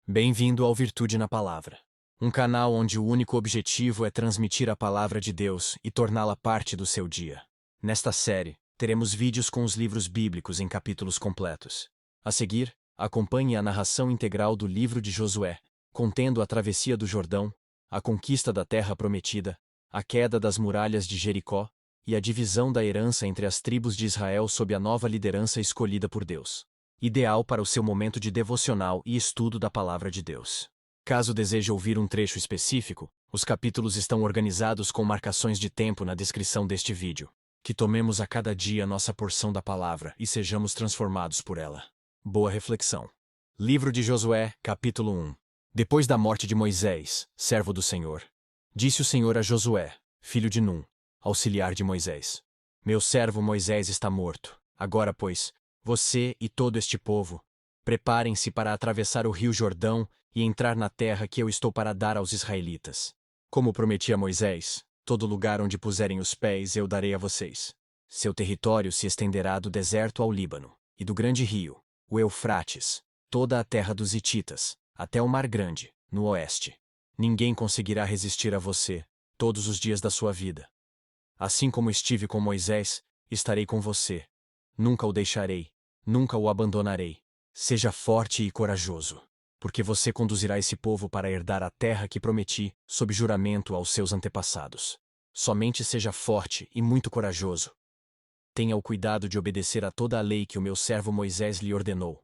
Bem-vindo ao Virtude na Palavra, um canal onde o único objetivo é transmitir a palavra de Deus e torná-la parte do seu dia. Nesta série, teremos vídeos com os livros bíblicos em capítulos completos. A seguir, acompanhe a narração integral do livro de Josué, contendo a travessia do Jordão, a conquista da terra prometida, a queda das muralhas de Jericó e a divisão da herança entre as tribos de Israel sob a nova liderança escolhida por Deus. Ideal para o seu momento de devocional e estudo da Palavra de Deus. Caso deseje ouvir um trecho específico, os capítulos estão organizados com marcações de tempo na descrição deste vídeo. Que tomemos a cada dia nossa porção da Palavra e sejamos transformados por ela. Boa reflexão. Livro de Josué, capítulo 1. Depois da morte de Moisés, servo do Senhor, disse o Senhor a Josué, filho de Num, auxiliar de Moisés: Meu servo Moisés está morto. Agora, pois, você e todo este povo, preparem-se para atravessar o rio Jordão e entrar na terra que eu estou para dar aos israelitas. Como prometi a Moisés, todo lugar onde puserem os pés eu darei a vocês. Seu território se estenderá do deserto ao Líbano, e do grande rio, o Eufrates, toda a terra dos Hititas, até o Mar Grande, no oeste. Ninguém conseguirá resistir a você, todos os dias da sua vida. Assim como estive com Moisés, estarei com você. Nunca o deixarei. Nunca o abandonarei. Seja forte e corajoso, porque você conduzirá esse povo para herdar a terra que prometi, sob juramento aos seus antepassados. Somente seja forte e muito corajoso. Tenha o cuidado de obedecer a toda a lei que o meu servo Moisés lhe ordenou.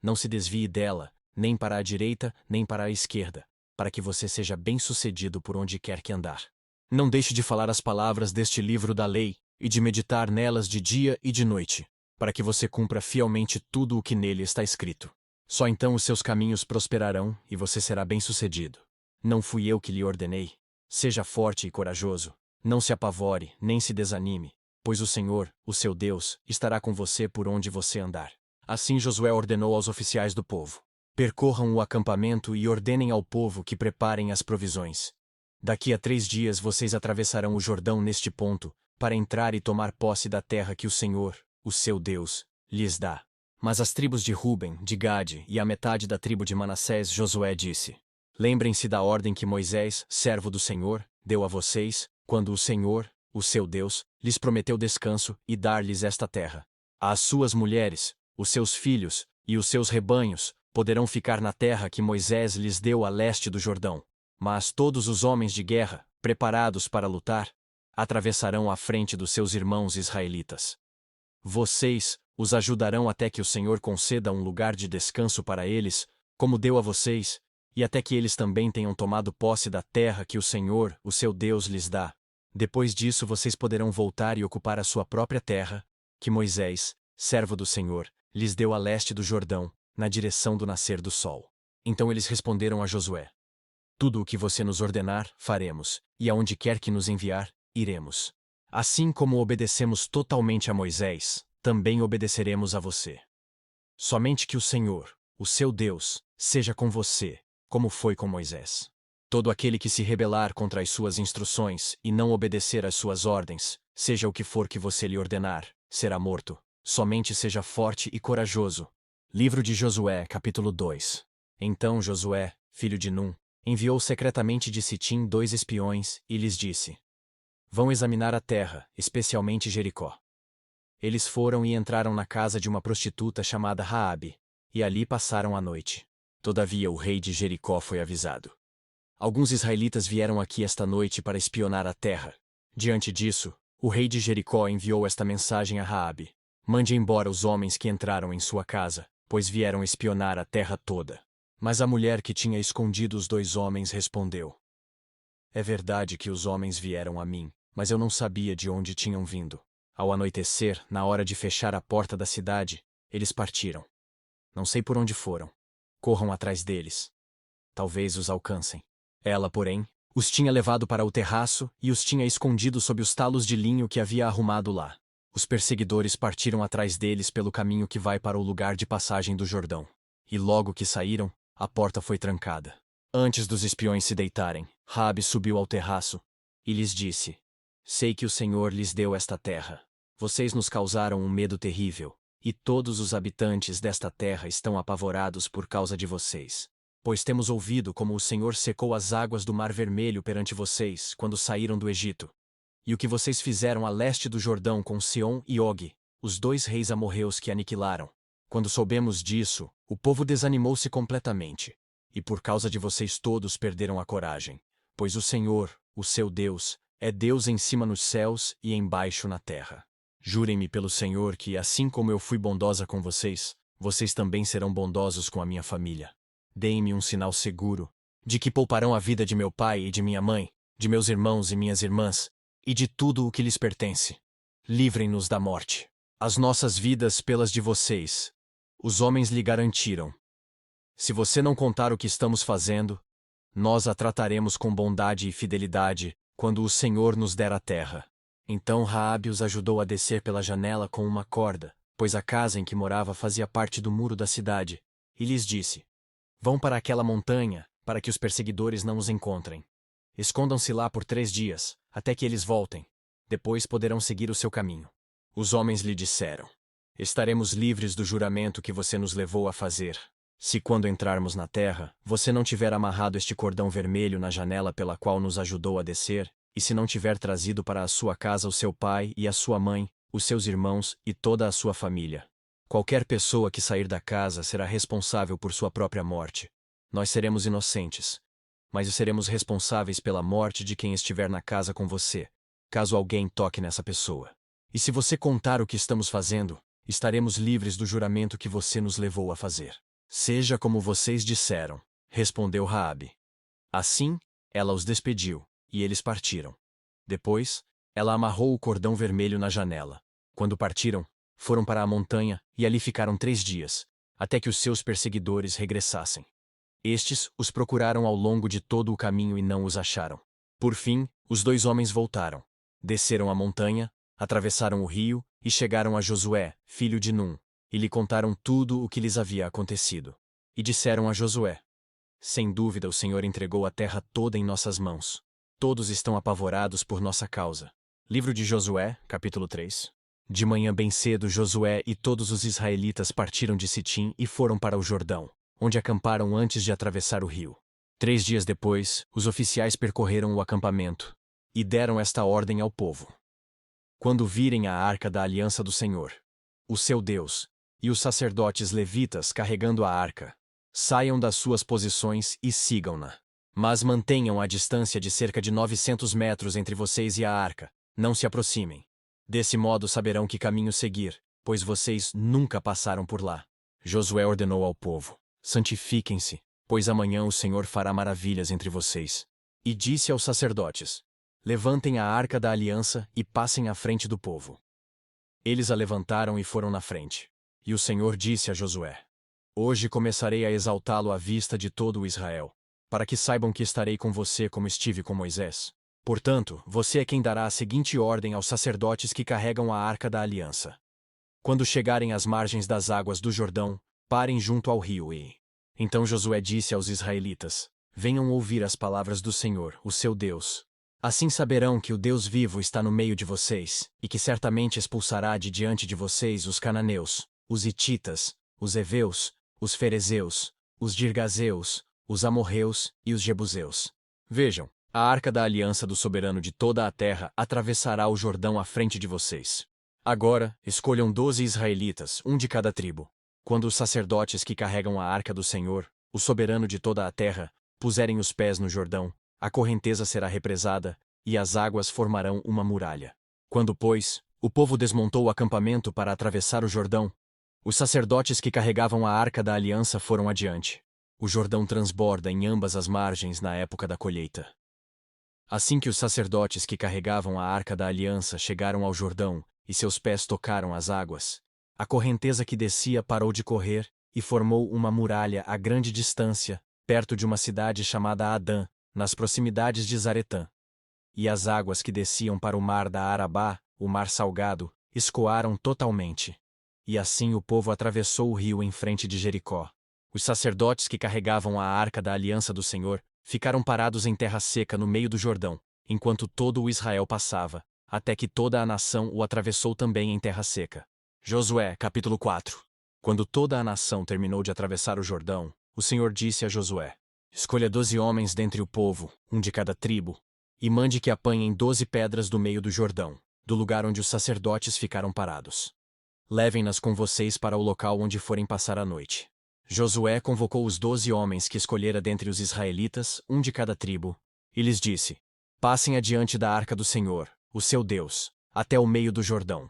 Não se desvie dela, nem para a direita, nem para a esquerda, para que você seja bem-sucedido por onde quer que andar. Não deixe de falar as palavras deste livro da lei e de meditar nelas de dia e de noite, para que você cumpra fielmente tudo o que nele está escrito. Só então os seus caminhos prosperarão e você será bem-sucedido. Não fui eu que lhe ordenei? Seja forte e corajoso. Não se apavore, nem se desanime, pois o Senhor, o seu Deus, estará com você por onde você andar. Assim Josué ordenou aos oficiais do povo: percorram o acampamento e ordenem ao povo que preparem as provisões. Daqui a 3 dias vocês atravessarão o Jordão neste ponto, para entrar e tomar posse da terra que o Senhor, o seu Deus, lhes dá. Mas as tribos de Ruben, de Gade e a metade da tribo de Manassés Josué disse: lembrem-se da ordem que Moisés, servo do Senhor, deu a vocês, quando o Senhor, o seu Deus, lhes prometeu descanso e dar-lhes esta terra. As suas mulheres, os seus filhos e os seus rebanhos poderão ficar na terra que Moisés lhes deu a leste do Jordão. Mas todos os homens de guerra, preparados para lutar, atravessarão à frente dos seus irmãos israelitas. Vocês os ajudarão até que o Senhor conceda um lugar de descanso para eles, como deu a vocês, e até que eles também tenham tomado posse da terra que o Senhor, o seu Deus, lhes dá. Depois disso vocês poderão voltar e ocupar a sua própria terra, que Moisés, servo do Senhor, lhes deu a leste do Jordão, na direção do nascer do sol. Então eles responderam a Josué: tudo o que você nos ordenar, faremos, e aonde quer que nos enviar, iremos. Assim como obedecemos totalmente a Moisés, também obedeceremos a você. Somente que o Senhor, o seu Deus, seja com você, como foi com Moisés. Todo aquele que se rebelar contra as suas instruções e não obedecer às suas ordens, seja o que for que você lhe ordenar, será morto. Somente seja forte e corajoso. Livro de Josué, capítulo 2. Então Josué, filho de Num, enviou secretamente de Sitim 2 espiões e lhes disse: vão examinar a terra, especialmente Jericó. Eles foram e entraram na casa de uma prostituta chamada Raabe, e ali passaram a noite. Todavia o rei de Jericó foi avisado: alguns israelitas vieram aqui esta noite para espionar a terra. Diante disso, o rei de Jericó enviou esta mensagem a Raabe: mande embora os homens que entraram em sua casa, pois vieram espionar a terra toda. Mas a mulher que tinha escondido os 2 homens respondeu: é verdade que os homens vieram a mim, mas eu não sabia de onde tinham vindo. Ao anoitecer, na hora de fechar a porta da cidade, eles partiram. Não sei por onde foram. Corram atrás deles. Talvez os alcancem. Ela, porém, os tinha levado para o terraço e os tinha escondido sob os talos de linho que havia arrumado lá. Os perseguidores partiram atrás deles pelo caminho que vai para o lugar de passagem do Jordão. E logo que saíram, a porta foi trancada. Antes dos espiões se deitarem, Raabe subiu ao terraço e lhes disse: sei que o Senhor lhes deu esta terra. Vocês nos causaram um medo terrível, e todos os habitantes desta terra estão apavorados por causa de vocês. pois temos ouvido como o Senhor secou as águas do Mar Vermelho perante vocês, quando saíram do Egito. E o que vocês fizeram a leste do Jordão com Seom e Og, os dois reis amorreus que aniquilaram. Quando soubemos disso, o povo desanimou-se completamente. E por causa de vocês todos perderam a coragem. Pois o Senhor, o seu Deus, é Deus em cima nos céus e embaixo na terra. Jurem-me pelo Senhor que, assim como eu fui bondosa com vocês, vocês também serão bondosos com a minha família. Deem-me um sinal seguro, de que pouparão a vida de meu pai e de minha mãe, de meus irmãos e minhas irmãs, e de tudo o que lhes pertence. Livrem-nos da morte. As nossas vidas pelas de vocês. Os homens lhe garantiram. Se você não contar o que estamos fazendo, nós a trataremos com bondade e fidelidade, quando o Senhor nos der a terra. Então Raabe os ajudou a descer pela janela com uma corda, pois a casa em que morava fazia parte do muro da cidade, e lhes disse: Vão para aquela montanha, para que os perseguidores não os encontrem. Escondam-se lá por 3 dias, até que eles voltem. Depois poderão seguir o seu caminho. Os homens lhe disseram: Estaremos livres do juramento que você nos levou a fazer. Se quando entrarmos na terra, você não tiver amarrado este cordão vermelho na janela pela qual nos ajudou a descer, e se não tiver trazido para a sua casa o seu pai e a sua mãe, os seus irmãos e toda a sua família. Qualquer pessoa que sair da casa será responsável por sua própria morte. Nós seremos inocentes, mas seremos responsáveis pela morte de quem estiver na casa com você, caso alguém toque nessa pessoa. E se você contar o que estamos fazendo, estaremos livres do juramento que você nos levou a fazer. Seja como vocês disseram, respondeu Raabe. Assim, ela os despediu, e eles partiram. Depois, ela amarrou o cordão vermelho na janela. Quando partiram, foram para a montanha e ali ficaram 3 dias, até que os seus perseguidores regressassem. Estes os procuraram ao longo de todo o caminho e não os acharam. Por fim, os 2 homens voltaram. Desceram a montanha, atravessaram o rio e chegaram a Josué, filho de Num, e lhe contaram tudo o que lhes havia acontecido. E disseram a Josué: Sem dúvida o Senhor entregou a terra toda em nossas mãos. Todos estão apavorados por nossa causa. Livro de Josué, capítulo 3. De manhã bem cedo Josué e todos os israelitas partiram de Sitim e foram para o Jordão, onde acamparam antes de atravessar o rio. 3 dias depois, os oficiais percorreram o acampamento e deram esta ordem ao povo: Quando virem a arca da aliança do Senhor, o seu Deus, e os sacerdotes levitas carregando a arca, saiam das suas posições e sigam-na. Mas mantenham a distância de cerca de 900 metros entre vocês e a arca, não se aproximem. Desse modo saberão que caminho seguir, pois vocês nunca passaram por lá. Josué ordenou ao povo: Santifiquem-se, pois amanhã o Senhor fará maravilhas entre vocês. E disse aos sacerdotes: Levantem a arca da aliança e passem à frente do povo. Eles a levantaram e foram na frente. E o Senhor disse a Josué: Hoje começarei a exaltá-lo à vista de todo o Israel, para que saibam que estarei com você como estive com Moisés. Portanto, você é quem dará a seguinte ordem aos sacerdotes que carregam a arca da aliança. Quando chegarem às margens das águas do Jordão, parem junto ao rio e... Então Josué disse aos israelitas: Venham ouvir as palavras do Senhor, o seu Deus. Assim saberão que o Deus vivo está no meio de vocês, e que certamente expulsará de diante de vocês os cananeus, os hititas, os heveus, os ferezeus, os girgazeus, os amorreus e os jebuseus. Vejam, a arca da aliança do soberano de toda a terra atravessará o Jordão à frente de vocês. Agora, escolham 12 israelitas, um de cada tribo. Quando os sacerdotes que carregam a arca do Senhor, o soberano de toda a terra, puserem os pés no Jordão, a correnteza será represada, e as águas formarão uma muralha. Quando, pois, o povo desmontou o acampamento para atravessar o Jordão, os sacerdotes que carregavam a arca da aliança foram adiante. O Jordão transborda em ambas as margens na época da colheita. Assim que os sacerdotes que carregavam a arca da aliança chegaram ao Jordão, e seus pés tocaram as águas, a correnteza que descia parou de correr, e formou uma muralha a grande distância, perto de uma cidade chamada Adã, nas proximidades de Zaretã. E as águas que desciam para o mar da Arabá, o mar salgado, escoaram totalmente. E assim o povo atravessou o rio em frente de Jericó. Os sacerdotes que carregavam a arca da aliança do Senhor ficaram parados em terra seca no meio do Jordão, enquanto todo o Israel passava, até que toda a nação o atravessou também em terra seca. Josué, capítulo 4. Quando toda a nação terminou de atravessar o Jordão, o Senhor disse a Josué: Escolha 12 homens dentre o povo, um de cada tribo, e mande que apanhem 12 pedras do meio do Jordão, do lugar onde os sacerdotes ficaram parados. Levem-nas com vocês para o local onde forem passar a noite. Josué convocou os 12 homens que escolhera dentre os israelitas, um de cada tribo, e lhes disse: Passem adiante da arca do Senhor, o seu Deus, até o meio do Jordão.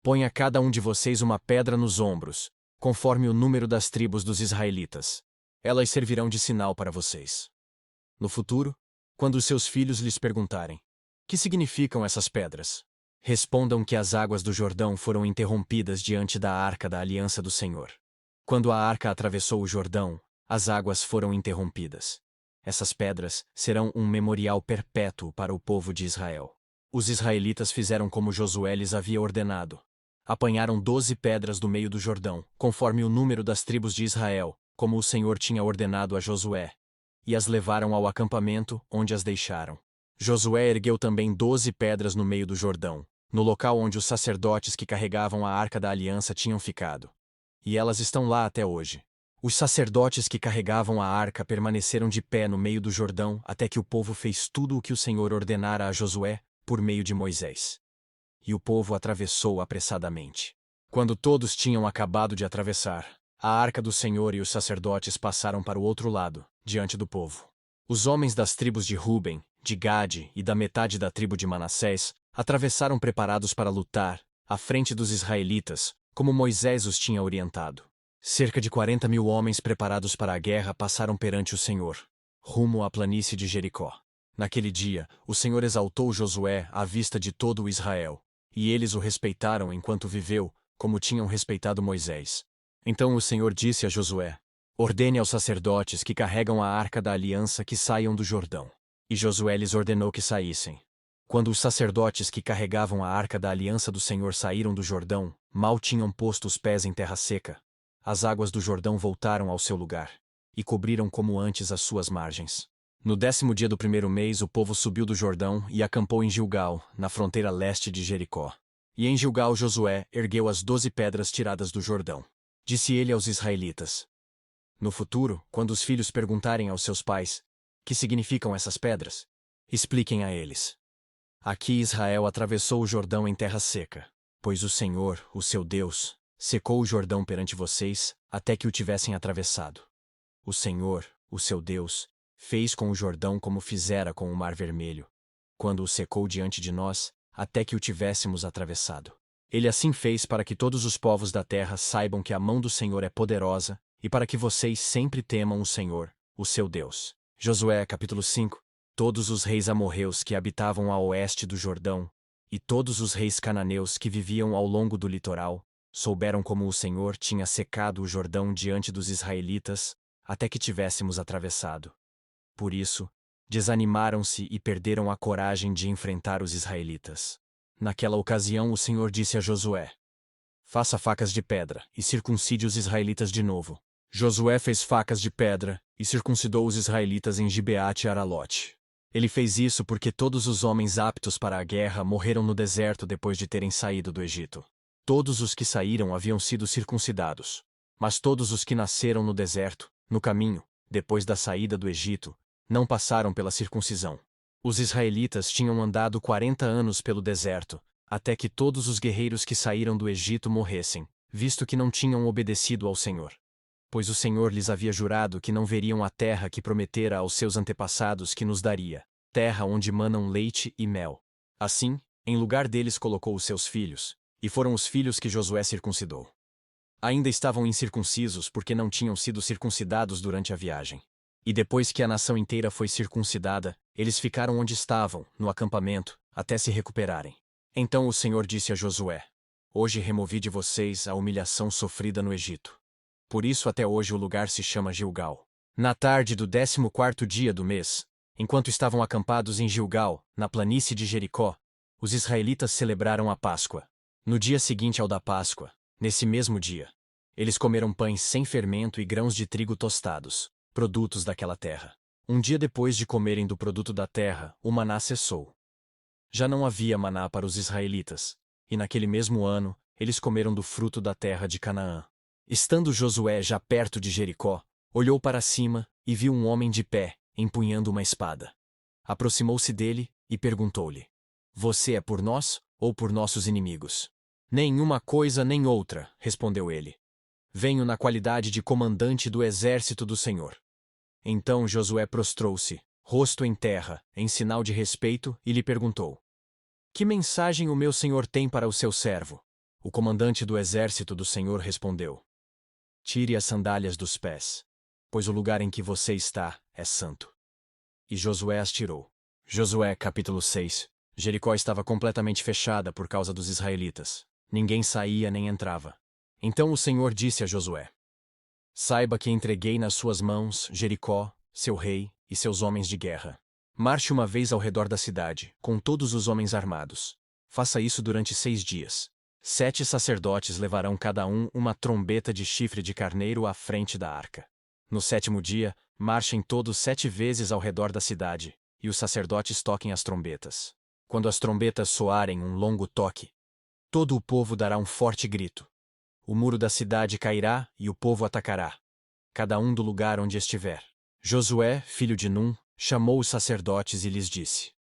Ponha cada um de vocês uma pedra nos ombros, conforme o número das tribos dos israelitas. Elas servirão de sinal para vocês. No futuro, quando os seus filhos lhes perguntarem: Que significam essas pedras? Respondam que as águas do Jordão foram interrompidas diante da arca da aliança do Senhor. Quando a arca atravessou o Jordão, as águas foram interrompidas. Essas pedras serão um memorial perpétuo para o povo de Israel. Os israelitas fizeram como Josué lhes havia ordenado. Apanharam 12 pedras do meio do Jordão, conforme o número das tribos de Israel, como o Senhor tinha ordenado a Josué, e as levaram ao acampamento, onde as deixaram. Josué ergueu também 12 pedras no meio do Jordão, no local onde os sacerdotes que carregavam a arca da aliança tinham ficado. E elas estão lá até hoje. Os sacerdotes que carregavam a arca permaneceram de pé no meio do Jordão até que o povo fez tudo o que o Senhor ordenara a Josué, por meio de Moisés. E o povo atravessou apressadamente. Quando todos tinham acabado de atravessar, a arca do Senhor e os sacerdotes passaram para o outro lado, diante do povo. Os homens das tribos de Ruben, de Gade e da metade da tribo de Manassés atravessaram preparados para lutar, à frente dos israelitas, como Moisés os tinha orientado. Cerca de 40.000 homens preparados para a guerra passaram perante o Senhor, rumo à planície de Jericó. Naquele dia, o Senhor exaltou Josué à vista de todo o Israel, e eles o respeitaram enquanto viveu, como tinham respeitado Moisés. Então o Senhor disse a Josué: Ordene aos sacerdotes que carregam a arca da aliança que saiam do Jordão. E Josué lhes ordenou que saíssem. Quando os sacerdotes que carregavam a arca da aliança do Senhor saíram do Jordão, mal tinham posto os pés em terra seca. As águas do Jordão voltaram ao seu lugar, e cobriram como antes as suas margens. No 10º dia do primeiro mês o povo subiu do Jordão e acampou em Gilgal, na fronteira leste de Jericó. E em Gilgal Josué ergueu as 12 pedras tiradas do Jordão. Disse ele aos israelitas: No futuro, quando os filhos perguntarem aos seus pais: Que significam essas pedras? Expliquem a eles: Aqui Israel atravessou o Jordão em terra seca, pois o Senhor, o seu Deus, secou o Jordão perante vocês, até que o tivessem atravessado. O Senhor, o seu Deus, fez com o Jordão como fizera com o Mar Vermelho, quando o secou diante de nós, até que o tivéssemos atravessado. Ele assim fez para que todos os povos da terra saibam que a mão do Senhor é poderosa, e para que vocês sempre temam o Senhor, o seu Deus. Josué capítulo 5. Todos os reis amorreus que habitavam a oeste do Jordão, e todos os reis cananeus que viviam ao longo do litoral, souberam como o Senhor tinha secado o Jordão diante dos israelitas, até que tivéssemos atravessado. Por isso, desanimaram-se e perderam a coragem de enfrentar os israelitas. Naquela ocasião o Senhor disse a Josué: Faça facas de pedra, e circuncide os israelitas de novo. Josué fez facas de pedra, e circuncidou os israelitas em Gibeate e Aralote. Ele fez isso porque todos os homens aptos para a guerra morreram no deserto depois de terem saído do Egito. Todos os que saíram haviam sido circuncidados, mas todos os que nasceram no deserto, no caminho, depois da saída do Egito, não passaram pela circuncisão. Os israelitas tinham andado 40 anos pelo deserto, até que todos os guerreiros que saíram do Egito morressem, visto que não tinham obedecido ao Senhor. Pois o Senhor lhes havia jurado que não veriam a terra que prometera aos seus antepassados que nos daria, terra onde manam leite e mel. Assim, em lugar deles colocou os seus filhos, e foram os filhos que Josué circuncidou. Ainda estavam incircuncisos porque não tinham sido circuncidados durante a viagem. E depois que a nação inteira foi circuncidada, eles ficaram onde estavam, no acampamento, até se recuperarem. Então o Senhor disse a Josué: Hoje removi de vocês a humilhação sofrida no Egito. Por isso até hoje o lugar se chama Gilgal. Na tarde do 14º dia do mês, enquanto estavam acampados em Gilgal, na planície de Jericó, os israelitas celebraram a Páscoa. No dia seguinte ao da Páscoa, nesse mesmo dia, eles comeram pães sem fermento e grãos de trigo tostados, produtos daquela terra. Um dia depois de comerem do produto da terra, o maná cessou. Já não havia maná para os israelitas, e naquele mesmo ano, eles comeram do fruto da terra de Canaã. Estando Josué já perto de Jericó, Olhou para cima e viu um homem de pé, empunhando uma espada. Aproximou-se dele e perguntou-lhe: Você é por nós ou por nossos inimigos? Nenhuma coisa nem outra, respondeu ele. Venho na qualidade de comandante do exército do Senhor. Então Josué prostrou-se, rosto em terra, em sinal de respeito, e lhe perguntou: Que mensagem o meu senhor tem para o seu servo? O comandante do exército do Senhor respondeu: Tire as sandálias dos pés, pois o lugar em que você está é santo. E Josué as tirou. Josué capítulo 6. Jericó estava completamente fechada por causa dos israelitas. Ninguém saía nem entrava. Então o Senhor disse a Josué: Saiba que entreguei nas suas mãos Jericó, seu rei e seus homens de guerra. Marche uma vez ao redor da cidade, com todos os homens armados. Faça isso durante 6 dias. 7 sacerdotes levarão cada um uma trombeta de chifre de carneiro à frente da arca. No 7º dia, marchem todos 7 vezes ao redor da cidade, e os sacerdotes toquem as trombetas. Quando as trombetas soarem um longo toque, todo o povo dará um forte grito. O muro da cidade cairá e o povo atacará, cada um do lugar onde estiver. Josué, filho de Num, chamou os sacerdotes e lhes disse: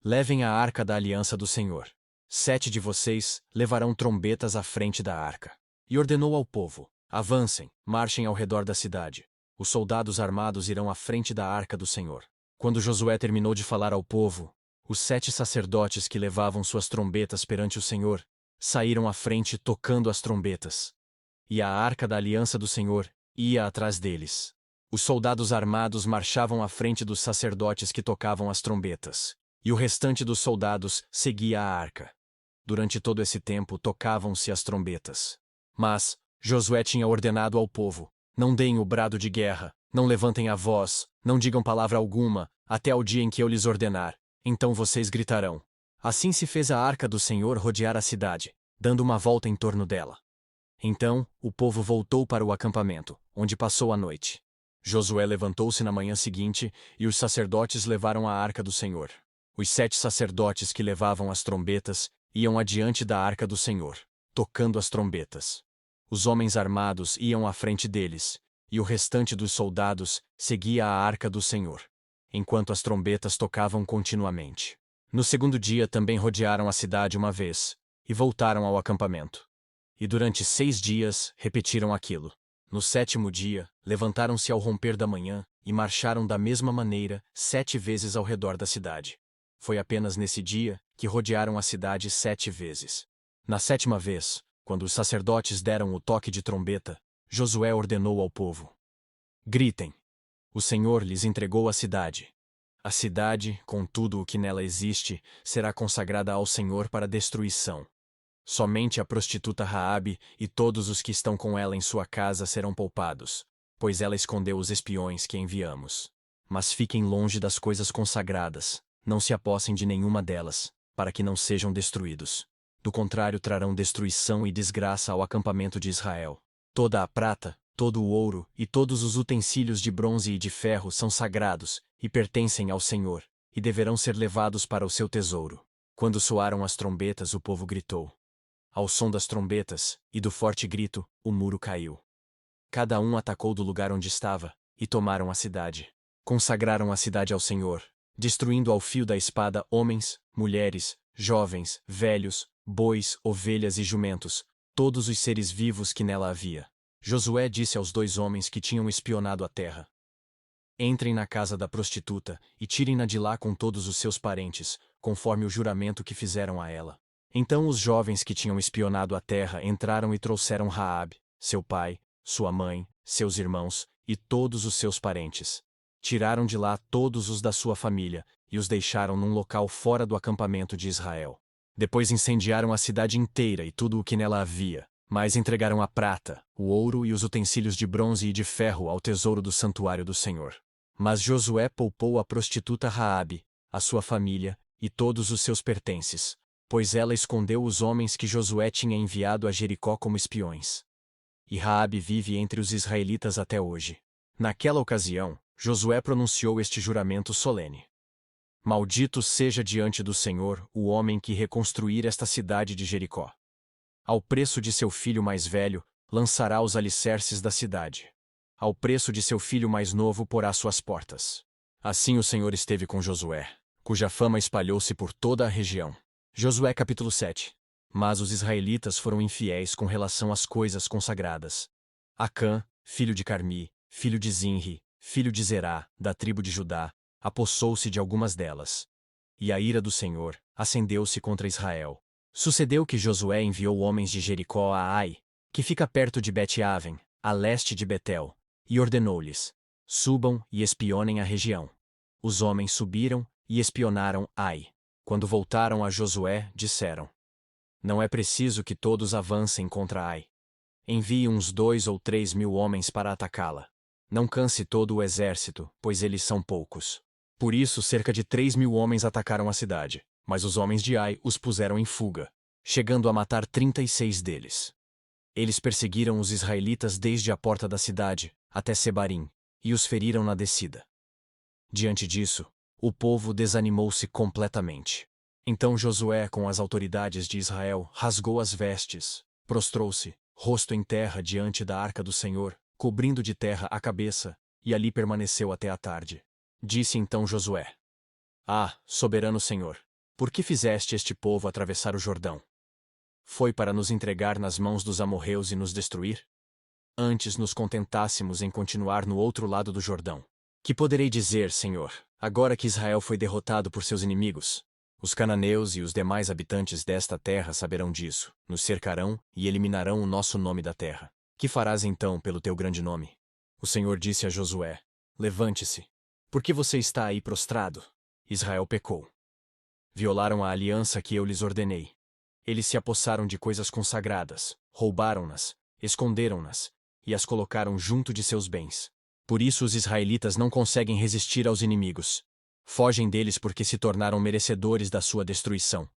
Levem a arca da aliança do Senhor. 7 de vocês levarão trombetas à frente da arca. E ordenou ao povo: Avancem, marchem ao redor da cidade. Os soldados armados irão à frente da arca do Senhor. Quando Josué terminou de falar ao povo, os 7 sacerdotes que levavam suas trombetas perante o Senhor saíram à frente tocando as trombetas. E a arca da aliança do Senhor ia atrás deles. Os soldados armados marchavam à frente dos sacerdotes que tocavam as trombetas, e o restante dos soldados seguia a arca. Durante todo esse tempo tocavam-se as trombetas. Mas Josué tinha ordenado ao povo: Não deem o brado de guerra, não levantem a voz, não digam palavra alguma, até ao dia em que eu lhes ordenar. Então vocês gritarão. Assim se fez a arca do Senhor rodear a cidade, dando uma volta em torno dela. Então o povo voltou para o acampamento, onde passou a noite. Josué levantou-se na manhã seguinte, e os sacerdotes levaram a arca do Senhor. Os 7 sacerdotes que levavam as trombetas iam adiante da arca do Senhor, tocando as trombetas. Os homens armados iam à frente deles, e o restante dos soldados seguia a arca do Senhor, enquanto as trombetas tocavam continuamente. No 2º dia também rodearam a cidade uma vez, e voltaram ao acampamento. E durante 6 dias repetiram aquilo. No 7º dia, levantaram-se ao romper da manhã e marcharam da mesma maneira 7 vezes ao redor da cidade. Foi apenas nesse dia que rodearam a cidade 7 vezes. Na 7ª vez, quando os sacerdotes deram o toque de trombeta, Josué ordenou ao povo: Gritem! O Senhor lhes entregou a cidade. A cidade, com tudo o que nela existe, será consagrada ao Senhor para destruição. Somente a prostituta Raabe e todos os que estão com ela em sua casa serão poupados, pois ela escondeu os espiões que enviamos. Mas fiquem longe das coisas consagradas, não se apossem de nenhuma delas, para que não sejam destruídos. Do contrário, trarão destruição e desgraça ao acampamento de Israel. Toda a prata, todo o ouro e todos os utensílios de bronze e de ferro são sagrados e pertencem ao Senhor, e deverão ser levados para o seu tesouro. Quando soaram as trombetas, o povo gritou. Ao som das trombetas e do forte grito, o muro caiu. Cada um atacou do lugar onde estava, e tomaram a cidade. Consagraram a cidade ao Senhor, destruindo ao fio da espada homens, mulheres, jovens, velhos, bois, ovelhas e jumentos, todos os seres vivos que nela havia. Josué disse aos 2 homens que tinham espionado a terra: Entrem na casa da prostituta e tirem-na de lá com todos os seus parentes, conforme o juramento que fizeram a ela. Então os jovens que tinham espionado a terra entraram e trouxeram Raabe, seu pai, sua mãe, seus irmãos e todos os seus parentes. Tiraram de lá todos os da sua família e os deixaram num local fora do acampamento de Israel. Depois incendiaram a cidade inteira e tudo o que nela havia, mas entregaram a prata, o ouro e os utensílios de bronze e de ferro ao tesouro do santuário do Senhor. Mas Josué poupou a prostituta Raabe, a sua família e todos os seus pertences, pois ela escondeu os homens que Josué tinha enviado a Jericó como espiões. E Raabe vive entre os israelitas até hoje. Naquela ocasião, Josué pronunciou este juramento solene: Maldito seja diante do Senhor o homem que reconstruir esta cidade de Jericó. Ao preço de seu filho mais velho, lançará os alicerces da cidade. ao preço de seu filho mais novo porá suas portas. Assim o Senhor esteve com Josué, cuja fama espalhou-se por toda a região. Josué capítulo 7. Mas os israelitas foram infiéis com relação às coisas consagradas. Acã, filho de Carmi, filho de Zinri, filho de Zerá, da tribo de Judá, apossou-se de algumas delas. E a ira do Senhor acendeu-se contra Israel. Sucedeu que Josué enviou homens de Jericó a Ai, que fica perto de Bet-Aven, a leste de Betel, e ordenou-lhes: subam e espionem a região. Os homens subiram e espionaram Ai. Quando voltaram a Josué, disseram: não é preciso que todos avancem contra Ai. Envie uns 2 ou 3 mil homens para atacá-la. Não canse todo o exército, pois eles são poucos. Por isso, cerca de 3 mil homens atacaram a cidade, mas os homens de Ai os puseram em fuga, chegando a matar 36 deles. Eles perseguiram os israelitas desde a porta da cidade até Sebarim, e os feriram na descida. Diante disso, o povo desanimou-se completamente. Então Josué, com as autoridades de Israel, rasgou as vestes, prostrou-se, rosto em terra diante da arca do Senhor, cobrindo de terra a cabeça, e ali permaneceu até a tarde. Disse então Josué: ah, soberano Senhor, por que fizeste este povo atravessar o Jordão? Foi para nos entregar nas mãos dos amorreus e nos destruir? Antes nos contentássemos em continuar no outro lado do Jordão. Que poderei dizer, Senhor, agora que Israel foi derrotado por seus inimigos? Os cananeus e os demais habitantes desta terra saberão disso, nos cercarão e eliminarão o nosso nome da terra. Que farás então pelo teu grande nome? O Senhor disse a Josué: levante-se. Por que você está aí prostrado? Israel pecou. Violaram a aliança que eu lhes ordenei. Eles se apossaram de coisas consagradas, roubaram-nas, esconderam-nas, e as colocaram junto de seus bens. Por isso os israelitas não conseguem resistir aos inimigos. Fogem deles porque se tornaram merecedores da sua destruição.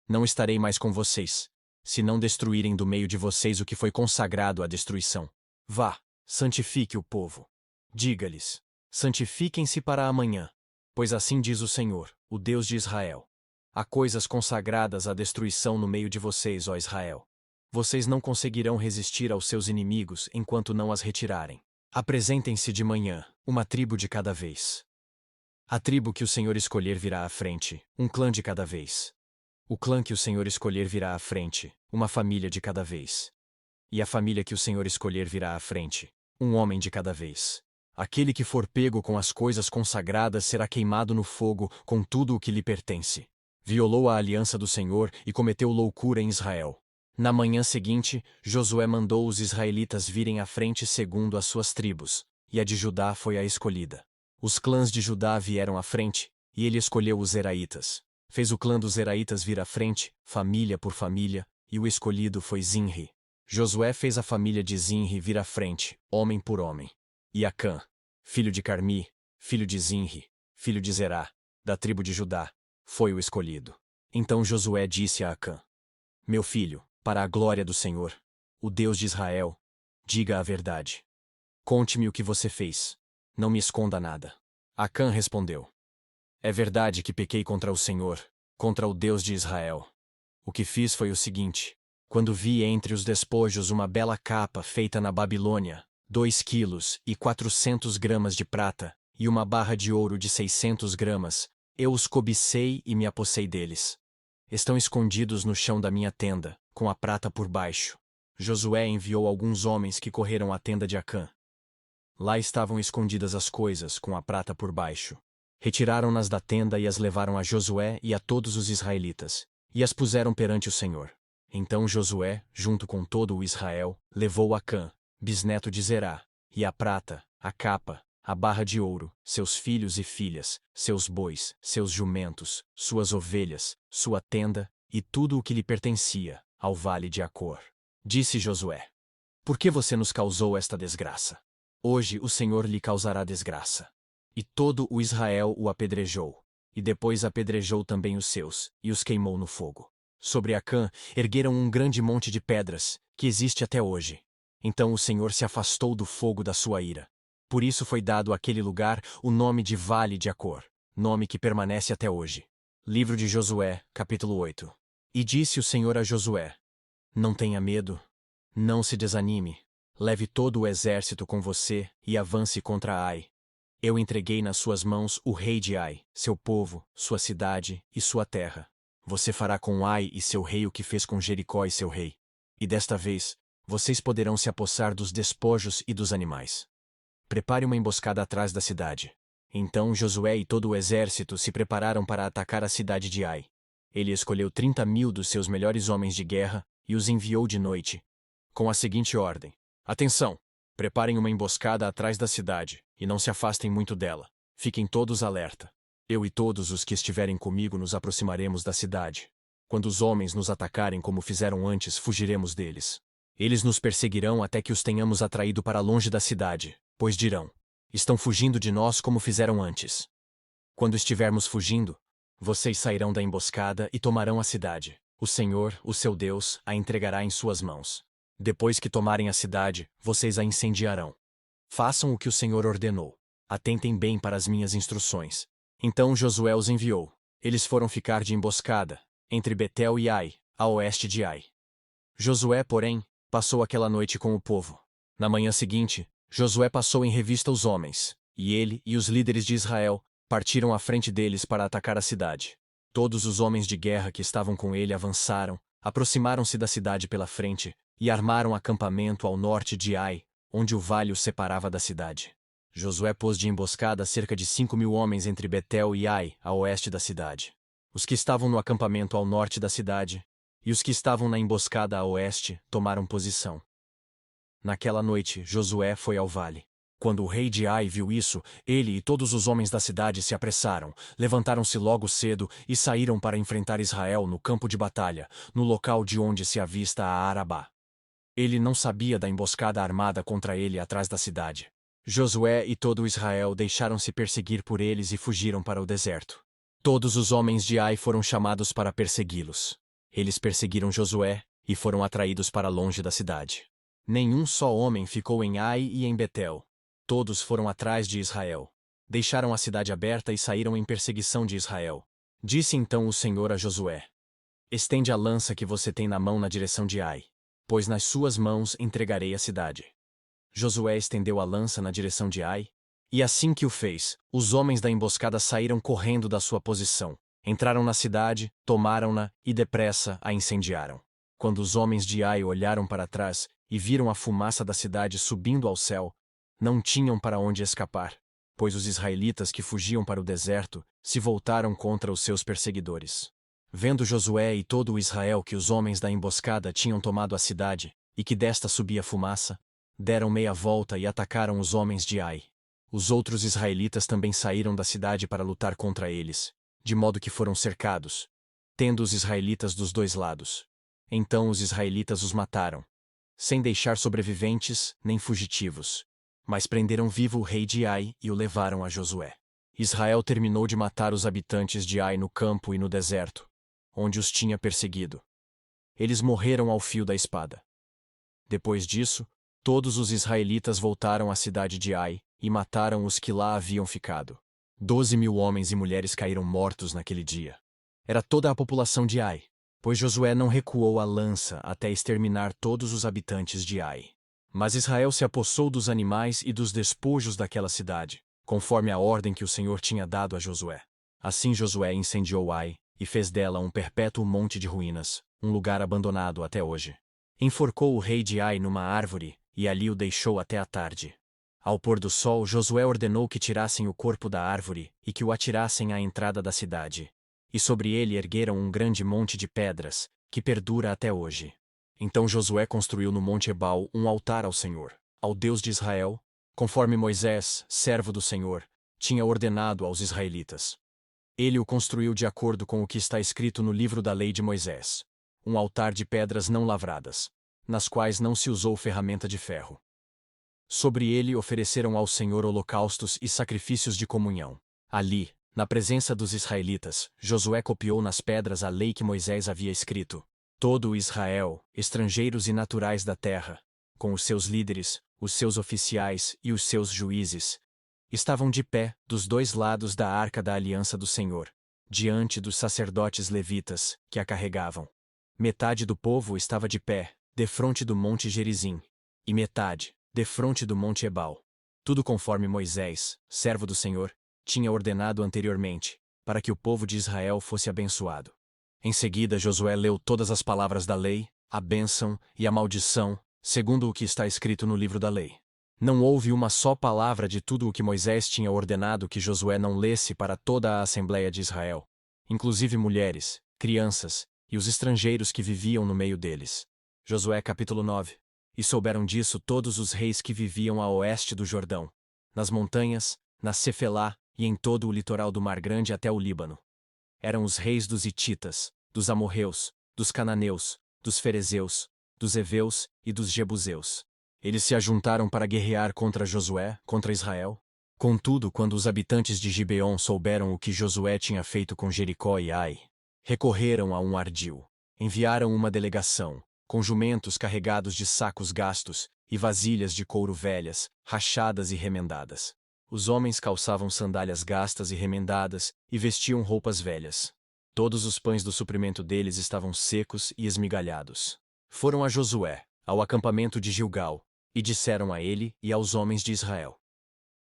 Não estarei mais com vocês, se não destruírem do meio de vocês o que foi consagrado à destruição. Vá, santifique o povo. Diga-lhes: santifiquem-se para amanhã, pois assim diz o Senhor, o Deus de Israel. Há coisas consagradas à destruição no meio de vocês, ó Israel. Vocês não conseguirão resistir aos seus inimigos enquanto não as retirarem. Apresentem-se de manhã, uma tribo de cada vez. A tribo que o Senhor escolher virá à frente, um clã de cada vez. O clã que o Senhor escolher virá à frente, uma família de cada vez. E a família que o Senhor escolher virá à frente, um homem de cada vez. Aquele que for pego com as coisas consagradas será queimado no fogo com tudo o que lhe pertence. Violou a aliança do Senhor e cometeu loucura em Israel. Na manhã seguinte, Josué mandou os israelitas virem à frente segundo as suas tribos, e a de Judá foi a escolhida. Os clãs de Judá vieram à frente, e ele escolheu os Zeraitas. Fez o clã dos Zeraitas vir à frente, família por família, e o escolhido foi Zinri. Josué fez a família de Zinri vir à frente, homem por homem. E Acã, filho de Carmi, filho de Zinri, filho de Zerá, da tribo de Judá, foi o escolhido. Então Josué disse a Acã: meu filho, para a glória do Senhor, o Deus de Israel, diga a verdade. Conte-me o que você fez. Não me esconda nada. Acã respondeu: é verdade que pequei contra o Senhor, contra o Deus de Israel. O que fiz foi o seguinte: quando vi entre os despojos uma bela capa feita na Babilônia, 2 quilos e 400 gramas de prata, e uma barra de ouro de 600 gramas, eu os cobicei e me apossei deles. Estão escondidos no chão da minha tenda, com a prata por baixo. Josué enviou alguns homens que correram à tenda de Acã. Lá estavam escondidas as coisas, com a prata por baixo. Retiraram-nas da tenda e as levaram a Josué e a todos os israelitas, e as puseram perante o Senhor. Então Josué, junto com todo o Israel, levou Acã, bisneto de Zerá, e a prata, a capa, a barra de ouro, seus filhos e filhas, seus bois, seus jumentos, suas ovelhas, sua tenda, e tudo o que lhe pertencia, ao vale de Acor. Disse Josué: por que você nos causou esta desgraça? Hoje o Senhor lhe causará desgraça. E todo o Israel o apedrejou, e depois apedrejou também os seus, e os queimou no fogo. Sobre Acã ergueram um grande monte de pedras, que existe até hoje. Então o Senhor se afastou do fogo da sua ira. Por isso foi dado àquele lugar o nome de Vale de Acor, nome que permanece até hoje. Livro de Josué, capítulo 8. E disse o Senhor a Josué: não tenha medo, não se desanime. leve todo o exército com você e avance contra Ai. Eu entreguei nas suas mãos o rei de Ai, seu povo, sua cidade e sua terra. Você fará com Ai e seu rei o que fez com Jericó e seu rei. E desta vez, vocês poderão se apossar dos despojos e dos animais. Prepare uma emboscada atrás da cidade. Então Josué e todo o exército se prepararam para atacar a cidade de Ai. Ele escolheu 30.000 dos seus melhores homens de guerra e os enviou de noite, com a seguinte ordem: atenção! Preparem uma emboscada atrás da cidade, e não se afastem muito dela. Fiquem todos alerta. Eu e todos os que estiverem comigo nos aproximaremos da cidade. Quando os homens nos atacarem como fizeram antes, fugiremos deles. Eles nos perseguirão até que os tenhamos atraído para longe da cidade, pois dirão: estão fugindo de nós como fizeram antes. Quando estivermos fugindo, vocês sairão da emboscada e tomarão a cidade. O Senhor, o seu Deus, a entregará em suas mãos. Depois que tomarem a cidade, vocês a incendiarão. Façam o que o Senhor ordenou. Atentem bem para as minhas instruções. Então Josué os enviou. Eles foram ficar de emboscada, entre Betel e Ai, a oeste de Ai. Josué, porém, passou aquela noite com o povo. Na manhã seguinte, Josué passou em revista os homens, e ele e os líderes de Israel partiram à frente deles para atacar a cidade. Todos os homens de guerra que estavam com ele avançaram, aproximaram-se da cidade pela frente e armaram acampamento ao norte de Ai, onde o vale os separava da cidade. Josué pôs de emboscada cerca de 5.000 homens entre Betel e Ai, a oeste da cidade. Os que estavam no acampamento ao norte da cidade e os que estavam na emboscada a oeste tomaram posição. Naquela noite, Josué foi ao vale. Quando o rei de Ai viu isso, ele e todos os homens da cidade se apressaram, levantaram-se logo cedo e saíram para enfrentar Israel no campo de batalha, no local de onde se avista a Arabá. Ele não sabia da emboscada armada contra ele atrás da cidade. Josué e todo Israel deixaram-se perseguir por eles e fugiram para o deserto. Todos os homens de Ai foram chamados para persegui-los. Eles perseguiram Josué e foram atraídos para longe da cidade. Nenhum só homem ficou em Ai e em Betel. Todos foram atrás de Israel. Deixaram a cidade aberta e saíram em perseguição de Israel. Disse então o Senhor a Josué: estende a lança que você tem na mão na direção de Ai, pois nas suas mãos entregarei a cidade. Josué estendeu a lança na direção de Ai, e assim que o fez, os homens da emboscada saíram correndo da sua posição, entraram na cidade, tomaram-na e depressa a incendiaram. Quando os homens de Ai olharam para trás e viram a fumaça da cidade subindo ao céu, não tinham para onde escapar, pois os israelitas que fugiam para o deserto se voltaram contra os seus perseguidores. Vendo Josué e todo o Israel que os homens da emboscada tinham tomado a cidade, e que desta subia fumaça, deram meia volta e atacaram os homens de Ai. Os outros israelitas também saíram da cidade para lutar contra eles, de modo que foram cercados, tendo os israelitas dos dois lados. Então os israelitas os mataram, sem deixar sobreviventes nem fugitivos. Mas prenderam vivo o rei de Ai e o levaram a Josué. Israel terminou de matar os habitantes de Ai no campo e no deserto, onde os tinha perseguido. Eles morreram ao fio da espada. Depois disso, todos os israelitas voltaram à cidade de Ai e mataram os que lá haviam ficado. 12.000 homens e mulheres caíram mortos naquele dia. Era toda a população de Ai, pois Josué não recuou a lança até exterminar todos os habitantes de Ai. Mas Israel se apossou dos animais e dos despojos daquela cidade, conforme a ordem que o Senhor tinha dado a Josué. Assim Josué incendiou Ai e fez dela um perpétuo monte de ruínas, um lugar abandonado até hoje. Enforcou o rei de Ai numa árvore e ali o deixou até a tarde. Ao pôr do sol, Josué ordenou que tirassem o corpo da árvore e que o atirassem à entrada da cidade. E sobre ele ergueram um grande monte de pedras, que perdura até hoje. Então Josué construiu no Monte Ebal um altar ao Senhor, ao Deus de Israel, conforme Moisés, servo do Senhor, tinha ordenado aos israelitas. Ele o construiu de acordo com o que está escrito no livro da lei de Moisés, um altar de pedras não lavradas, nas quais não se usou ferramenta de ferro. Sobre ele ofereceram ao Senhor holocaustos e sacrifícios de comunhão. Ali, na presença dos israelitas, Josué copiou nas pedras a lei que Moisés havia escrito. Todo o Israel, estrangeiros e naturais da terra, com os seus líderes, os seus oficiais e os seus juízes, estavam de pé dos dois lados da arca da aliança do Senhor, diante dos sacerdotes levitas, que a carregavam. Metade do povo estava de pé, defronte do monte Gerizim, e metade, defronte do monte Ebal. Tudo conforme Moisés, servo do Senhor, tinha ordenado anteriormente, para que o povo de Israel fosse abençoado. Em seguida Josué leu todas as palavras da lei, a bênção e a maldição, segundo o que está escrito no livro da lei. Não houve uma só palavra de tudo o que Moisés tinha ordenado que Josué não lesse para toda a Assembleia de Israel, inclusive mulheres, crianças e os estrangeiros que viviam no meio deles. Josué capítulo 9. E souberam disso todos os reis que viviam a oeste do Jordão, nas montanhas, na Cefelá e em todo o litoral do Mar Grande até o Líbano. Eram os reis dos Hititas, dos Amorreus, dos Cananeus, dos Ferezeus, dos Heveus e dos Jebuseus. Eles se ajuntaram para guerrear contra Josué, contra Israel. Contudo, quando os habitantes de Gibeon souberam o que Josué tinha feito com Jericó e Ai, recorreram a um ardil. Enviaram uma delegação, com jumentos carregados de sacos gastos e vasilhas de couro velhas, rachadas e remendadas. Os homens calçavam sandálias gastas e remendadas e vestiam roupas velhas. Todos os pães do suprimento deles estavam secos e esmigalhados. Foram a Josué, ao acampamento de Gilgal, e disseram a ele e aos homens de Israel: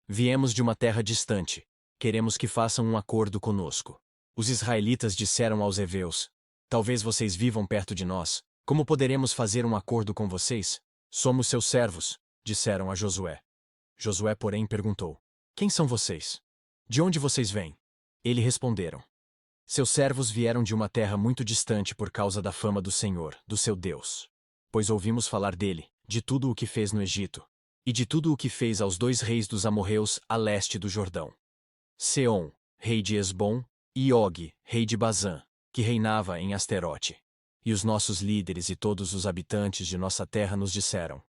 Viemos de uma terra distante, queremos que façam um acordo conosco. Os israelitas disseram aos heveus: Talvez vocês vivam perto de nós, como poderemos fazer um acordo com vocês? Somos seus servos, disseram a Josué. Josué, porém, perguntou: Quem são vocês? De onde vocês vêm? Eles responderam: Seus servos vieram de uma terra muito distante por causa da fama do Senhor, do seu Deus. Pois ouvimos falar dele, de tudo o que fez no Egito, e de tudo o que fez aos 2 reis dos amorreus a leste do Jordão. Seom, rei de Esbom, e Og, rei de Bazã, que reinava em Asterote. E os nossos líderes e todos os habitantes de nossa terra nos disseram: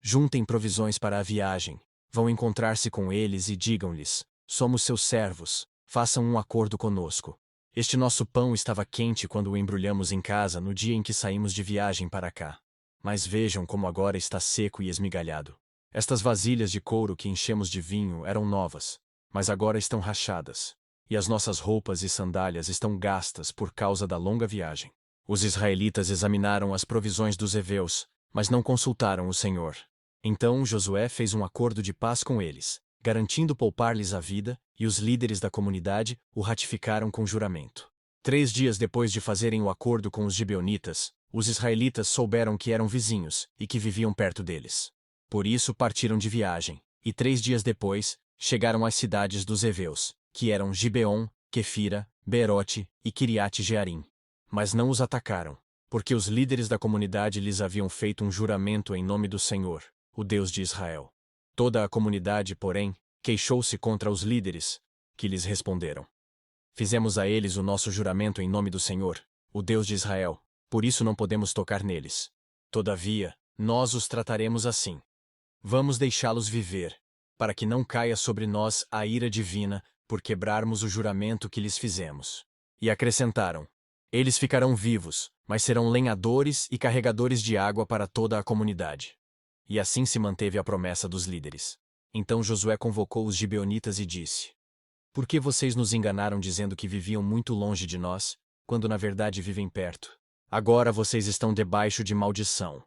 Juntem provisões para a viagem, vão encontrar-se com eles e digam-lhes: Somos seus servos, façam um acordo conosco. Este nosso pão estava quente quando o embrulhamos em casa no dia em que saímos de viagem para cá. Mas vejam como agora está seco e esmigalhado. Estas vasilhas de couro que enchemos de vinho eram novas, mas agora estão rachadas. E as nossas roupas e sandálias estão gastas por causa da longa viagem. Os israelitas examinaram as provisões dos heveus, mas não consultaram o Senhor. Então Josué fez um acordo de paz com eles, garantindo poupar-lhes a vida, e os líderes da comunidade o ratificaram com juramento. 3 dias depois de fazerem o acordo com os gibeonitas, os israelitas souberam que eram vizinhos e que viviam perto deles. Por isso partiram de viagem, e 3 dias depois, chegaram às cidades dos heveus, que eram Gibeon, Quefira, Beerote e Quiriate-Jearim. Mas não os atacaram, porque os líderes da comunidade lhes haviam feito um juramento em nome do Senhor, o Deus de Israel. Toda a comunidade, porém, queixou-se contra os líderes, que lhes responderam: Fizemos a eles o nosso juramento em nome do Senhor, o Deus de Israel, por isso não podemos tocar neles. Todavia, nós os trataremos assim. Vamos deixá-los viver, para que não caia sobre nós a ira divina por quebrarmos o juramento que lhes fizemos. E acrescentaram: Eles ficarão vivos, mas serão lenhadores e carregadores de água para toda a comunidade. E assim se manteve a promessa dos líderes. Então Josué convocou os gibeonitas e disse: Por que vocês nos enganaram dizendo que viviam muito longe de nós, quando na verdade vivem perto? Agora vocês estão debaixo de maldição.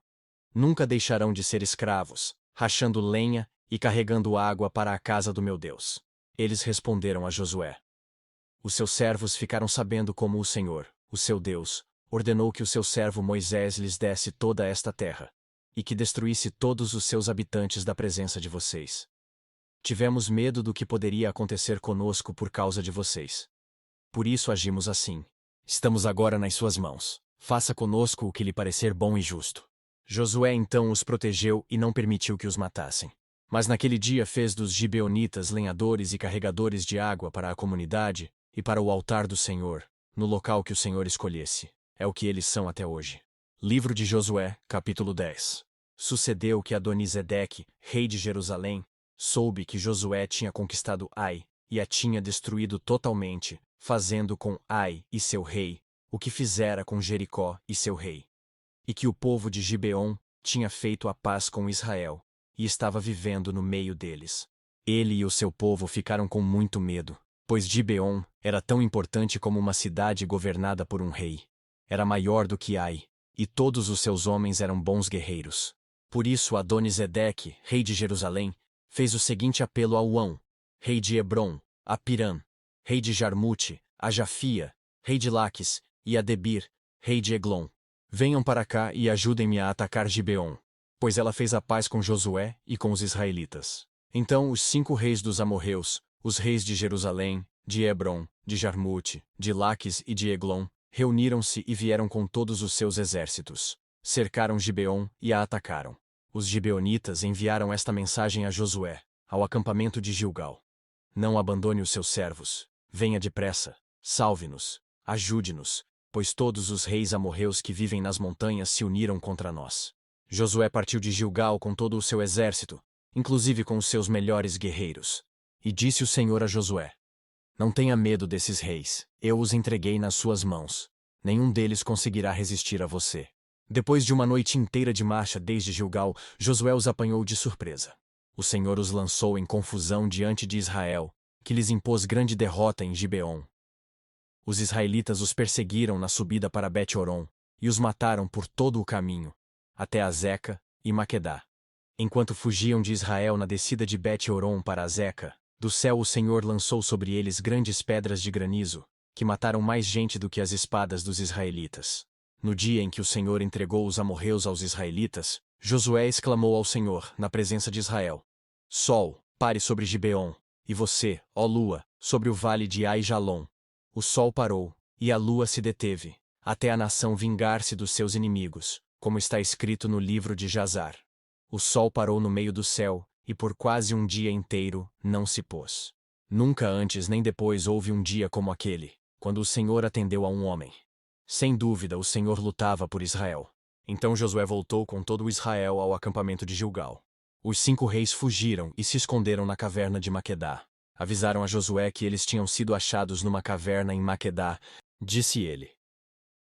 Nunca deixarão de ser escravos, rachando lenha e carregando água para a casa do meu Deus. Eles responderam a Josué: Os seus servos ficaram sabendo como o Senhor, o seu Deus, ordenou que o seu servo Moisés lhes desse toda esta terra, e que destruísse todos os seus habitantes da presença de vocês. Tivemos medo do que poderia acontecer conosco por causa de vocês. Por isso agimos assim. Estamos agora nas suas mãos. Faça conosco o que lhe parecer bom e justo. Josué então os protegeu e não permitiu que os matassem. Mas naquele dia fez dos gibeonitas lenhadores e carregadores de água para a comunidade e para o altar do Senhor, no local que o Senhor escolhesse. É o que eles são até hoje. Livro de Josué, capítulo 10. Sucedeu que Adonisedeque, rei de Jerusalém, soube que Josué tinha conquistado Ai, e a tinha destruído totalmente, fazendo com Ai e seu rei o que fizera com Jericó e seu rei. E que o povo de Gibeon tinha feito a paz com Israel, e estava vivendo no meio deles. Ele e o seu povo ficaram com muito medo, pois Gibeon era tão importante como uma cidade governada por um rei. Era maior do que Ai, e todos os seus homens eram bons guerreiros. Por isso Adoni-Zedeque, rei de Jerusalém, fez o seguinte apelo a Uão, rei de Hebrom, a Pirã, rei de Jarmute, a Jafia, rei de Laques, e a Debir, rei de Eglon. Venham para cá e ajudem-me a atacar Gibeon, pois ela fez a paz com Josué e com os israelitas. Então os 5 reis dos amorreus, os reis de Jerusalém, de Hebrom, de Jarmute, de Laques e de Eglon, reuniram-se e vieram com todos os seus exércitos. Cercaram Gibeon e a atacaram. Os gibeonitas enviaram esta mensagem a Josué, ao acampamento de Gilgal: Não abandone os seus servos. Venha depressa, salve-nos, ajude-nos, pois todos os reis amorreus que vivem nas montanhas se uniram contra nós. Josué partiu de Gilgal com todo o seu exército, inclusive com os seus melhores guerreiros. E disse o Senhor a Josué: Não tenha medo desses reis, eu os entreguei nas suas mãos. Nenhum deles conseguirá resistir a você. Depois de uma noite inteira de marcha desde Gilgal, Josué os apanhou de surpresa. O Senhor os lançou em confusão diante de Israel, que lhes impôs grande derrota em Gibeon. Os israelitas os perseguiram na subida para Bet-Horon, e os mataram por todo o caminho, até Azeca e Maquedá. Enquanto fugiam de Israel na descida de Bet-Horon para Azeca, do céu o Senhor lançou sobre eles grandes pedras de granizo, que mataram mais gente do que as espadas dos israelitas. No dia em que o Senhor entregou os amorreus aos israelitas, Josué exclamou ao Senhor, na presença de Israel: Sol, pare sobre Gibeon, e você, ó lua, sobre o vale de Ai-Jalon. O sol parou, e a lua se deteve, até a nação vingar-se dos seus inimigos, como está escrito no livro de Jazar. O sol parou no meio do céu, e por quase um dia inteiro não se pôs. Nunca antes nem depois houve um dia como aquele, quando o Senhor atendeu a um homem. Sem dúvida, o Senhor lutava por Israel. Então Josué voltou com todo o Israel ao acampamento de Gilgal. Os 5 reis fugiram e se esconderam na caverna de Maquedá. Avisaram a Josué que eles tinham sido achados numa caverna em Maquedá. Disse ele: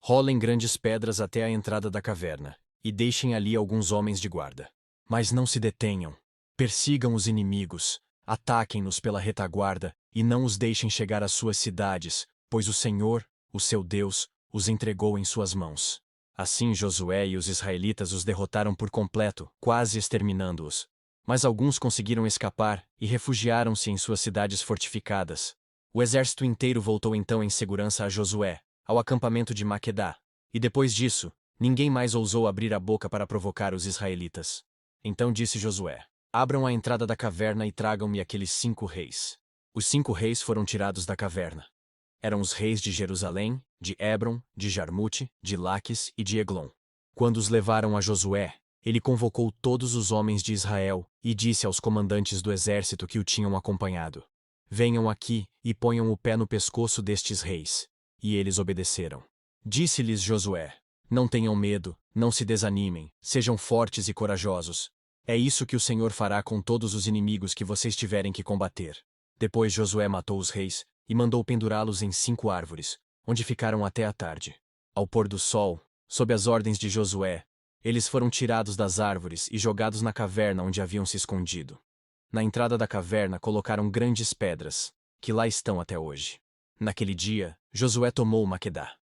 Rolem grandes pedras até a entrada da caverna, e deixem ali alguns homens de guarda. Mas não se detenham. Persigam os inimigos, ataquem-nos pela retaguarda, e não os deixem chegar às suas cidades, pois o Senhor, o seu Deus, os entregou em suas mãos. Assim Josué e os israelitas os derrotaram por completo, quase exterminando-os. Mas alguns conseguiram escapar e refugiaram-se em suas cidades fortificadas. O exército inteiro voltou então em segurança a Josué, ao acampamento de Maquedá. E depois disso, ninguém mais ousou abrir a boca para provocar os israelitas. Então disse Josué: Abram a entrada da caverna e tragam-me aqueles 5 reis. Os 5 reis foram tirados da caverna. Eram os reis de Jerusalém, de Hebrom, de Jarmute, de Laques e de Eglon. Quando os levaram a Josué, ele convocou todos os homens de Israel e disse aos comandantes do exército que o tinham acompanhado: Venham aqui e ponham o pé no pescoço destes reis. E eles obedeceram. Disse-lhes Josué: Não tenham medo, não se desanimem, sejam fortes e corajosos. É isso que o Senhor fará com todos os inimigos que vocês tiverem que combater. Depois Josué matou os reis e mandou pendurá-los em 5 árvores, onde ficaram até a tarde. Ao pôr do sol, sob as ordens de Josué, eles foram tirados das árvores e jogados na caverna onde haviam se escondido. Na entrada da caverna colocaram grandes pedras, que lá estão até hoje. Naquele dia, Josué tomou Maquedá.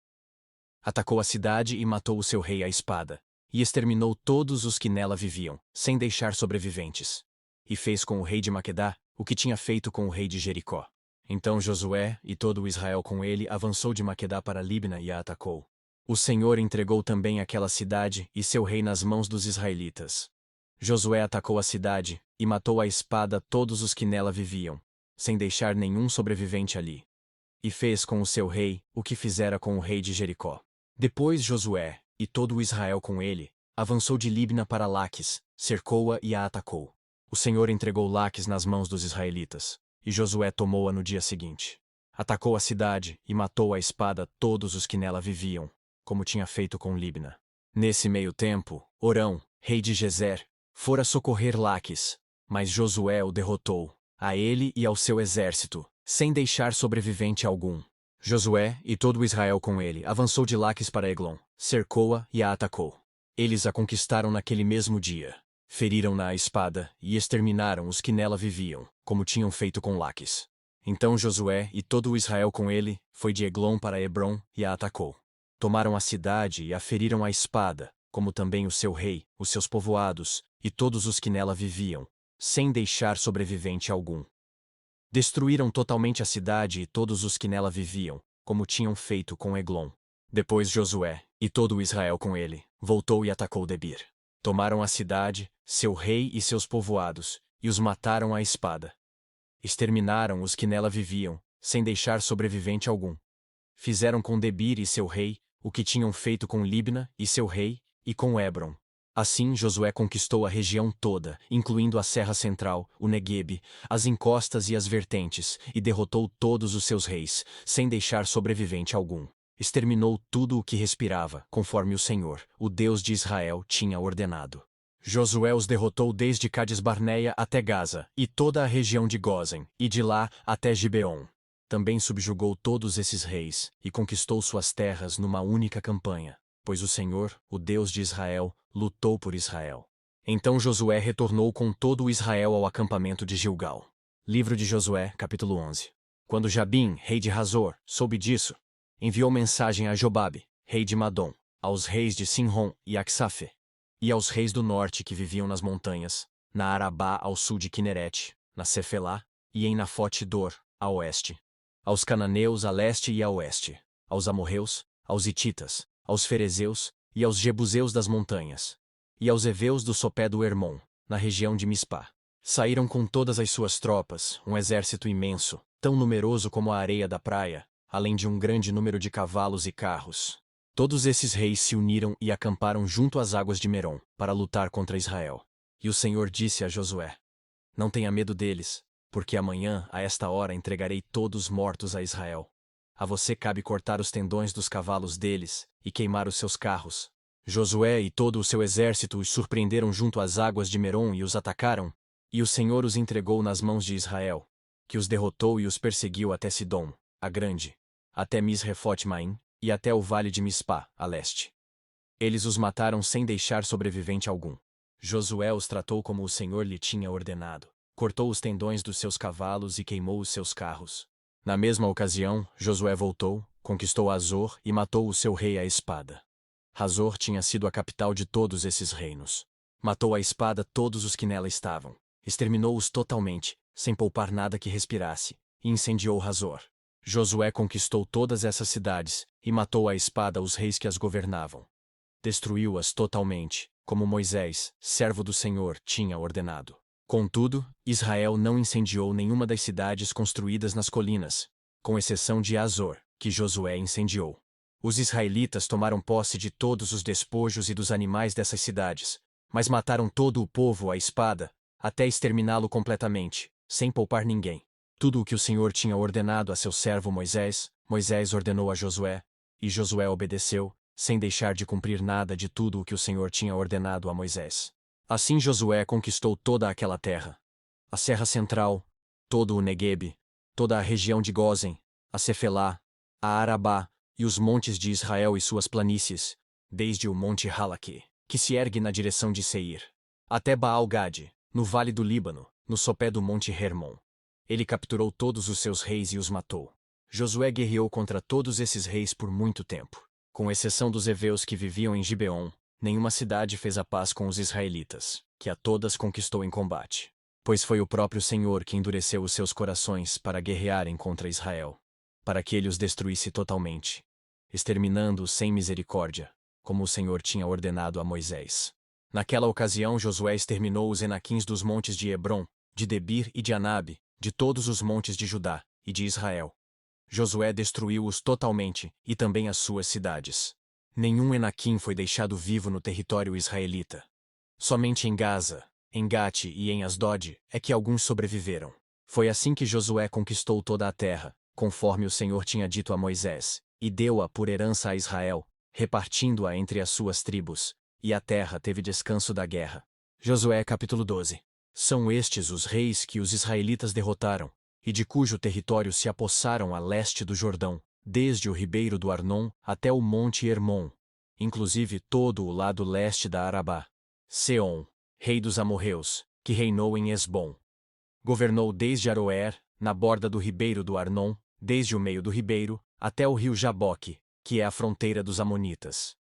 Atacou a cidade e matou o seu rei à espada, e exterminou todos os que nela viviam, sem deixar sobreviventes. E fez com o rei de Maquedá o que tinha feito com o rei de Jericó. Então Josué, e todo o Israel com ele, avançou de Maquedá para Libna e a atacou. O Senhor entregou também aquela cidade e seu rei nas mãos dos israelitas. Josué atacou a cidade e matou à espada todos os que nela viviam, sem deixar nenhum sobrevivente ali. E fez com o seu rei o que fizera com o rei de Jericó. Depois Josué, e todo o Israel com ele, avançou de Libna para Laques, cercou-a e a atacou. O Senhor entregou Laques nas mãos dos israelitas, e Josué tomou-a no dia seguinte. Atacou a cidade e matou à espada todos os que nela viviam, como tinha feito com Libna. Nesse meio tempo, Orão, rei de Gezer, fora socorrer Laques, mas Josué o derrotou, a ele e ao seu exército, sem deixar sobrevivente algum. Josué, e todo o Israel com ele, avançou de Laques para Eglon, cercou-a e a atacou. Eles a conquistaram naquele mesmo dia. Feriram-na à espada e exterminaram os que nela viviam, como tinham feito com Laques. Então Josué e todo o Israel com ele foi de Eglon para Hebrom e a atacou. Tomaram a cidade e a feriram à espada, como também o seu rei, os seus povoados e todos os que nela viviam, sem deixar sobrevivente algum. Destruíram totalmente a cidade e todos os que nela viviam, como tinham feito com Eglon. Depois Josué, e todo o Israel com ele, voltou e atacou Debir. Tomaram a cidade, seu rei e seus povoados, e os mataram à espada. Exterminaram os que nela viviam, sem deixar sobrevivente algum. Fizeram com Debir e seu rei, o que tinham feito com Libna e seu rei, e com Hebron. Assim Josué conquistou a região toda, incluindo a Serra Central, o Neguebe, as encostas e as vertentes, e derrotou todos os seus reis, sem deixar sobrevivente algum. Exterminou tudo o que respirava, conforme o Senhor, o Deus de Israel, tinha ordenado. Josué os derrotou desde Cades-Barneia até Gaza, e toda a região de Gósen, e de lá até Gibeon. Também subjugou todos esses reis, e conquistou suas terras numa única campanha, pois o Senhor, o Deus de Israel, lutou por Israel. Então Josué retornou com todo o Israel ao acampamento de Gilgal. Livro de Josué, capítulo 11. Quando Jabim, rei de Hazor, soube disso, enviou mensagem a Jobabe, rei de Madom, aos reis de Sinrom e Aksaphe, e aos reis do norte que viviam nas montanhas, na Arabá ao sul de Quinerete, na Cefelá, e em Nafote-Dor, a oeste, aos cananeus a leste e a oeste, aos amorreus, aos hititas, aos ferezeus e aos jebuseus das montanhas, e aos heveus do sopé do Hermon, na região de Mispá. Saíram com todas as suas tropas, um exército imenso, tão numeroso como a areia da praia, além de um grande número de cavalos e carros. Todos esses reis se uniram e acamparam junto às águas de Merom, para lutar contra Israel. E o Senhor disse a Josué: Não tenha medo deles, porque amanhã, a esta hora, entregarei todos mortos a Israel. A você cabe cortar os tendões dos cavalos deles, e queimar os seus carros. Josué e todo o seu exército os surpreenderam junto às águas de Merom e os atacaram, e o Senhor os entregou nas mãos de Israel, que os derrotou e os perseguiu até Sidom, a grande, até Misrefote-Maim, e até o vale de Mispá, a leste. Eles os mataram sem deixar sobrevivente algum. Josué os tratou como o Senhor lhe tinha ordenado. Cortou os tendões dos seus cavalos e queimou os seus carros. Na mesma ocasião, Josué voltou, conquistou Hazor e matou o seu rei à espada. Hazor tinha sido a capital de todos esses reinos. Matou à espada todos os que nela estavam. Exterminou-os totalmente, sem poupar nada que respirasse, e incendiou Hazor. Josué conquistou todas essas cidades, e matou à espada os reis que as governavam. Destruiu-as totalmente, como Moisés, servo do Senhor, tinha ordenado. Contudo, Israel não incendiou nenhuma das cidades construídas nas colinas, com exceção de Hazor, que Josué incendiou. Os israelitas tomaram posse de todos os despojos e dos animais dessas cidades, mas mataram todo o povo à espada, até exterminá-lo completamente, sem poupar ninguém. Tudo o que o Senhor tinha ordenado a seu servo Moisés, Moisés ordenou a Josué, e Josué obedeceu, sem deixar de cumprir nada de tudo o que o Senhor tinha ordenado a Moisés. Assim Josué conquistou toda aquela terra, a Serra Central, todo o Neguebe, toda a região de Gósen, a Cefelá, a Arabá, e os montes de Israel e suas planícies, desde o monte Halaque, que se ergue na direção de Seir, até Baal-Gade, no vale do Líbano, no sopé do monte Hermon. Ele capturou todos os seus reis e os matou. Josué guerreou contra todos esses reis por muito tempo. Com exceção dos heveus que viviam em Gibeon, nenhuma cidade fez a paz com os israelitas, que a todas conquistou em combate. Pois foi o próprio Senhor que endureceu os seus corações para guerrearem contra Israel, para que ele os destruísse totalmente, exterminando-os sem misericórdia, como o Senhor tinha ordenado a Moisés. Naquela ocasião Josué exterminou os Enaquins dos montes de Hebron, de Debir e de Anabe, de todos os montes de Judá e de Israel. Josué destruiu-os totalmente, e também as suas cidades. Nenhum Enaquim foi deixado vivo no território israelita. Somente em Gaza, em Gate e em Asdod é que alguns sobreviveram. Foi assim que Josué conquistou toda a terra, conforme o Senhor tinha dito a Moisés, e deu-a por herança a Israel, repartindo-a entre as suas tribos, e a terra teve descanso da guerra. Josué capítulo 12. São estes os reis que os israelitas derrotaram, e de cujo território se apossaram a leste do Jordão, desde o ribeiro do Arnon até o monte Hermon, inclusive todo o lado leste da Arabá. Seom, rei dos amorreus, que reinou em Esbom. Governou desde Aroer, na borda do ribeiro do Arnon, desde o meio do ribeiro, até o rio Jaboque, que é a fronteira dos amonitas.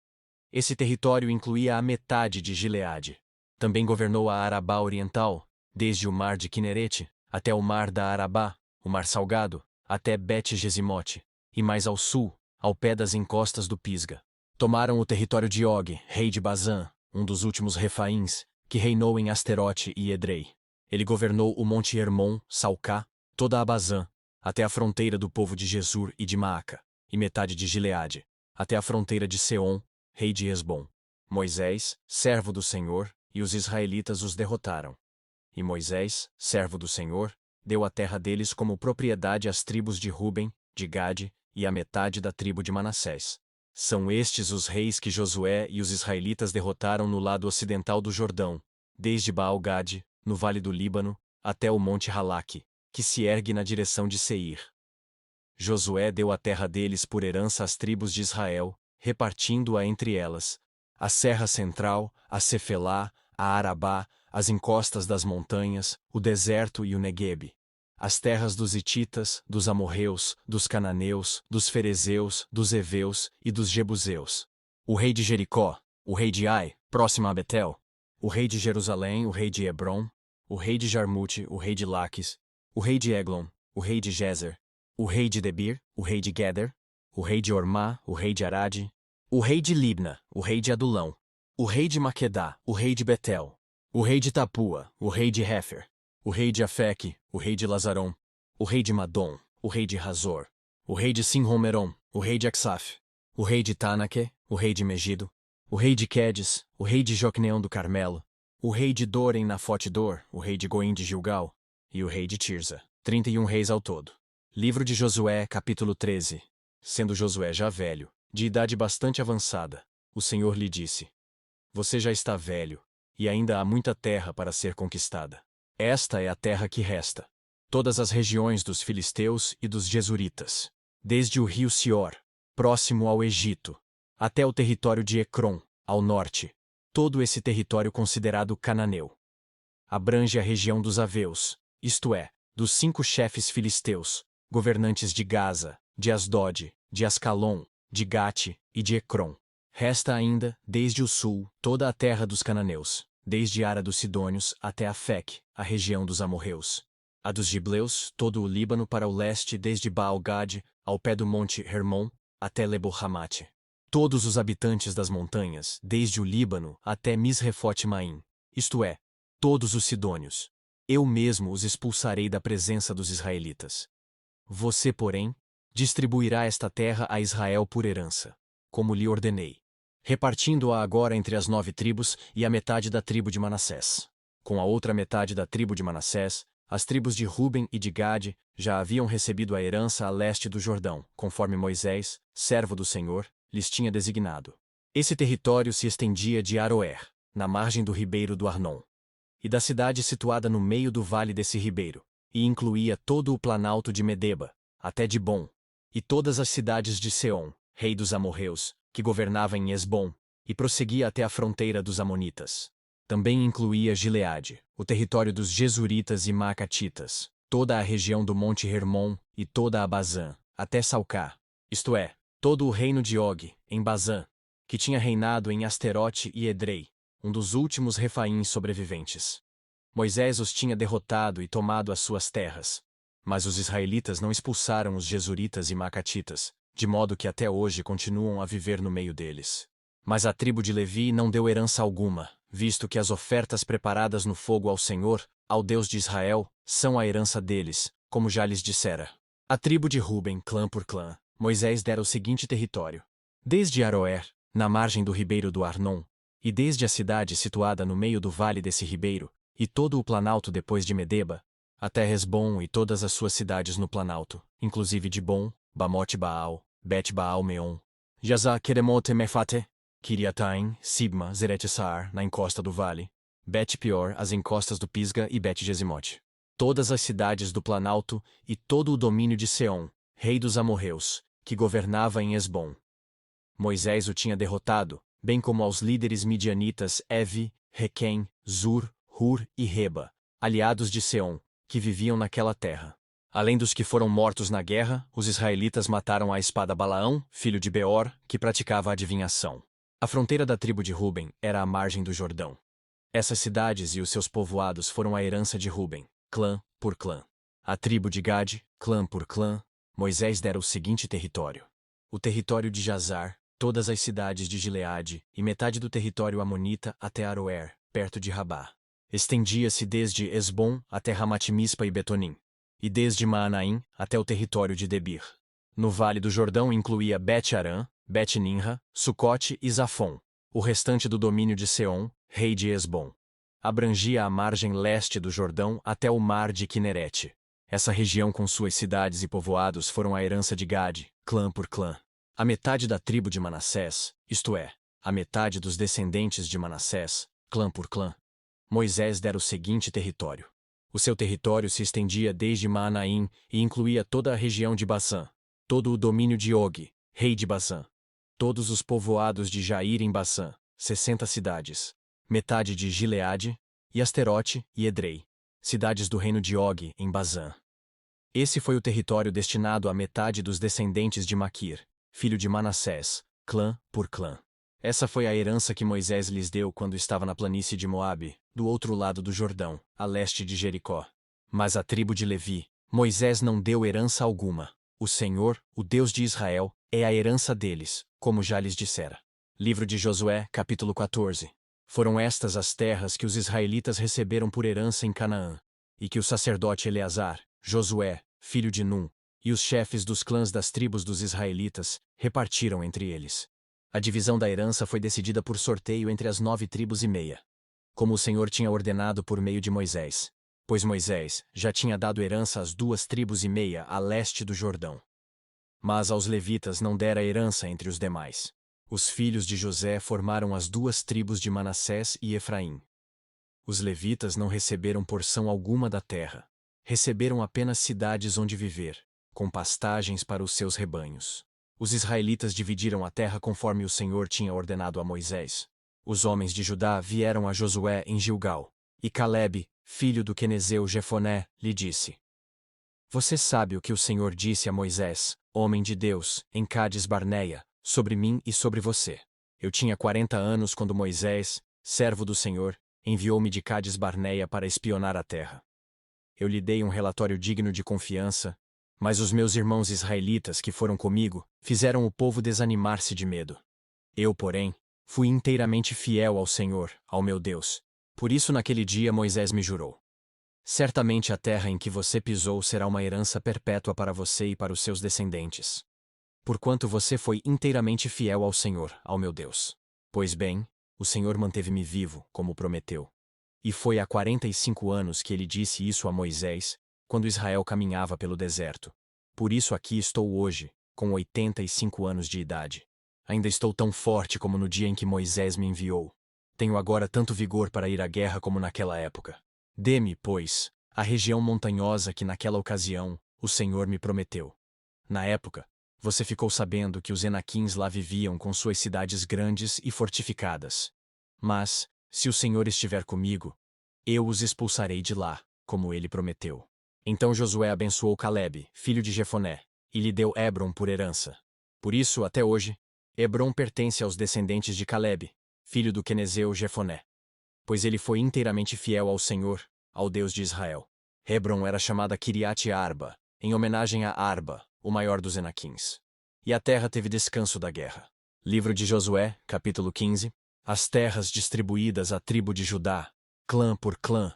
Esse território incluía a metade de Gileade. Também governou a Arabá Oriental, desde o mar de Quinerete, até o mar da Arabá, o mar Salgado, até Bet-Gesimote, e mais ao sul, ao pé das encostas do Pisga. Tomaram o território de Og, rei de Bazã, um dos últimos Refaíns, que reinou em Asterote e Edrei. Ele governou o monte Hermon, Salcá, toda a Bazã, até a fronteira do povo de Jesur e de Maaca, e metade de Gileade, até a fronteira de Seom, rei de Esbom. Moisés, servo do Senhor, e os israelitas os derrotaram. E Moisés, servo do Senhor, deu a terra deles como propriedade às tribos de Ruben, de Gade, e à metade da tribo de Manassés. São estes os reis que Josué e os israelitas derrotaram no lado ocidental do Jordão, desde Baal-Gade, no vale do Líbano, até o monte Halaque, que se ergue na direção de Seir. Josué deu a terra deles por herança às tribos de Israel, repartindo-a entre elas: a Serra Central, a Cefelá, a Arabá, as encostas das montanhas, o deserto e o Neguebe. As terras dos Hititas, dos Amorreus, dos Cananeus, dos Ferezeus, dos Heveus e dos Jebuseus. O rei de Jericó, o rei de Ai, próximo a Betel. O rei de Jerusalém, o rei de Hebrom. O rei de Jarmute, o rei de Laques. O rei de Eglon, o rei de Gezer. O rei de Debir, o rei de Geder. O rei de Ormá, o rei de Arade. O rei de Libna, o rei de Adulão. O rei de Maquedá, o rei de Betel. O rei de Tapua, o rei de Hefer. O rei de Afeque, o rei de Lazarom. O rei de Madom, o rei de Razor. O rei de Sinhomerom, o rei de Aksaf. O rei de Tanaque, o rei de Megido. O rei de Quedes, o rei de Jocneão do Carmelo. O rei de Dor em Nafote-Dor, o rei de Goim de Gilgal. E o rei de Tirza. 31 reis ao todo. Livro de Josué, capítulo 13. Sendo Josué já velho, de idade bastante avançada, o Senhor lhe disse: Você já está velho, e ainda há muita terra para ser conquistada. Esta é a terra que resta. Todas as regiões dos filisteus e dos jesuritas, desde o rio Sior, próximo ao Egito, até o território de Ecrom, ao norte, todo esse território considerado cananeu. Abrange a região dos Aveus, isto é, dos 5 chefes filisteus, governantes de Gaza, de Asdod, de Ascalon, de Gate e de Ecrom. Resta ainda, desde o sul, toda a terra dos cananeus, desde Ara dos Sidônios até Afec, a região dos amorreus. A dos Gibleus, todo o Líbano para o leste, desde Baal-Gade, ao pé do monte Hermon, até Lebo-Hamate. Todos os habitantes das montanhas, desde o Líbano até Misrefote-Maim, isto é, todos os sidônios. Eu mesmo os expulsarei da presença dos israelitas. Você, porém, distribuirá esta terra a Israel por herança, como lhe ordenei, repartindo-a agora entre as 9 tribos e a metade da tribo de Manassés. Com a outra metade da tribo de Manassés, as tribos de Ruben e de Gade já haviam recebido a herança a leste do Jordão, conforme Moisés, servo do Senhor, lhes tinha designado. Esse território se estendia de Aroer, na margem do ribeiro do Arnon, e da cidade situada no meio do vale desse ribeiro, e incluía todo o planalto de Medeba, até Dibom, e todas as cidades de Seom, rei dos amorreus, que governava em Esbom, e prosseguia até a fronteira dos amonitas. Também incluía Gileade, o território dos Jesuritas e Maacatitas, toda a região do monte Hermon e toda a Bazã, até Salcá, isto é, todo o reino de Og, em Bazã, que tinha reinado em Asterote e Edrei, um dos últimos Refaíns sobreviventes. Moisés os tinha derrotado e tomado as suas terras, mas os israelitas não expulsaram os Jesuritas e Maacatitas, de modo que até hoje continuam a viver no meio deles. Mas a tribo de Levi não deu herança alguma, visto que as ofertas preparadas no fogo ao Senhor, ao Deus de Israel, são a herança deles, como já lhes dissera. A tribo de Ruben, clã por clã, Moisés dera o seguinte território: desde Aroer, na margem do ribeiro do Arnon, e desde a cidade situada no meio do vale desse ribeiro, e todo o planalto depois de Medeba, até Hesbom e todas as suas cidades no planalto, inclusive Dibom, Bamote-Baal, Bet-Baal-Meon, Jazá-Queremote-Mefate, Kiriataim, Sibma, Zerete-Saar, na encosta do vale, Bet-Pior, as encostas do Pisga e Bet-Gesimote. Todas as cidades do planalto e todo o domínio de Seom, rei dos amorreus, que governava em Esbom. Moisés o tinha derrotado, bem como aos líderes midianitas Evi, Requem, Zur, Hur e Reba, aliados de Seom, que viviam naquela terra. Além dos que foram mortos na guerra, os israelitas mataram à espada Balaão, filho de Beor, que praticava a adivinhação. A fronteira da tribo de Ruben era à margem do Jordão. Essas cidades e os seus povoados foram a herança de Ruben, clã por clã. A tribo de Gade, clã por clã, Moisés dera o seguinte território: o território de Jazar, todas as cidades de Gileade, e metade do território amonita até Aroer, perto de Rabá. Estendia-se desde Esbom até Ramat-Mispa e Betonim, e desde Maanaim até o território de Debir. No Vale do Jordão incluía Bet-Arã, Bet-Nimra, Sucote e Zafon, o restante do domínio de Seom, rei de Esbom. Abrangia a margem leste do Jordão até o mar de Quinerete. Essa região com suas cidades e povoados foram a herança de Gade, clã por clã. A metade da tribo de Manassés, isto é, a metade dos descendentes de Manassés, clã por clã, Moisés dera o seguinte território. O seu território se estendia desde Maanaim e incluía toda a região de Bassã, todo o domínio de Og, rei de Bassã, todos os povoados de Jair em Bassã, 60 cidades, metade de Gileade, e Asterote e Edrei, cidades do reino de Og em Basã. Esse foi o território destinado à metade dos descendentes de Maquir, filho de Manassés, clã por clã. Essa foi a herança que Moisés lhes deu quando estava na planície de Moabe, do outro lado do Jordão, a leste de Jericó. Mas à tribo de Levi, Moisés não deu herança alguma. O Senhor, o Deus de Israel, é a herança deles, como já lhes dissera. Livro de Josué, capítulo 14. Foram estas as terras que os israelitas receberam por herança em Canaã, e que o sacerdote Eleazar, Josué, filho de Num, e os chefes dos clãs das tribos dos israelitas, repartiram entre eles. A divisão da herança foi decidida por sorteio entre as 9 tribos e meia, como o Senhor tinha ordenado por meio de Moisés, pois Moisés já tinha dado herança às 2 tribos e meia a leste do Jordão. Mas aos levitas não dera herança entre os demais. Os filhos de José formaram as 2 tribos de Manassés e Efraim. Os levitas não receberam porção alguma da terra. Receberam apenas cidades onde viver, com pastagens para os seus rebanhos. Os israelitas dividiram a terra conforme o Senhor tinha ordenado a Moisés. Os homens de Judá vieram a Josué em Gilgal, e Calebe, filho do quenezeu Jefoné, lhe disse: Você sabe o que o Senhor disse a Moisés, homem de Deus, em Cádiz Barneia, sobre mim e sobre você. Eu tinha 40 anos quando Moisés, servo do Senhor, enviou-me de Cádiz Barneia para espionar a terra. Eu lhe dei um relatório digno de confiança, mas os meus irmãos israelitas que foram comigo fizeram o povo desanimar-se de medo. Eu, porém, fui inteiramente fiel ao Senhor, ao meu Deus. Por isso naquele dia Moisés me jurou: Certamente a terra em que você pisou será uma herança perpétua para você e para os seus descendentes. Porquanto você foi inteiramente fiel ao Senhor, ao meu Deus. Pois bem, o Senhor manteve-me vivo, como prometeu. E foi há 45 anos que ele disse isso a Moisés, quando Israel caminhava pelo deserto. Por isso aqui estou hoje, com 85 anos de idade. Ainda estou tão forte como no dia em que Moisés me enviou. Tenho agora tanto vigor para ir à guerra como naquela época. Dê-me, pois, a região montanhosa que naquela ocasião o Senhor me prometeu. Na época, você ficou sabendo que os Enaquins lá viviam com suas cidades grandes e fortificadas. Mas, se o Senhor estiver comigo, eu os expulsarei de lá, como ele prometeu. Então Josué abençoou Calebe, filho de Jefoné, e lhe deu Hebrom por herança. Por isso, até hoje, Hebrom pertence aos descendentes de Calebe, filho do quenezeu Jefoné. Pois ele foi inteiramente fiel ao Senhor, ao Deus de Israel. Hebrom era chamada Kiriat Arba, em homenagem a Arba, o maior dos Enaquins. E a terra teve descanso da guerra. Livro de Josué, capítulo 15. As terras distribuídas à tribo de Judá, clã por clã,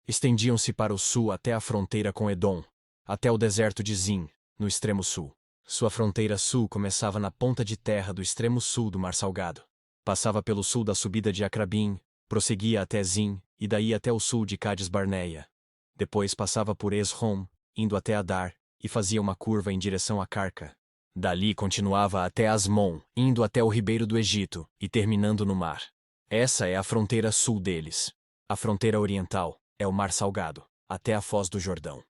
estendiam-se para o sul até a fronteira com Edom, até o deserto de Zin, no extremo sul. Sua fronteira sul começava na ponta de terra do extremo sul do Mar Salgado. Passava pelo sul da subida de Acrabim, prosseguia até Zin, e daí até o sul de Cádiz Barneia. Depois passava por Esrom, indo até Adar, e fazia uma curva em direção a Carca. Dali continuava até Asmon, indo até o ribeiro do Egito, e terminando no mar. Essa é a fronteira sul deles. A fronteira oriental é o Mar Salgado, até a Foz do Jordão.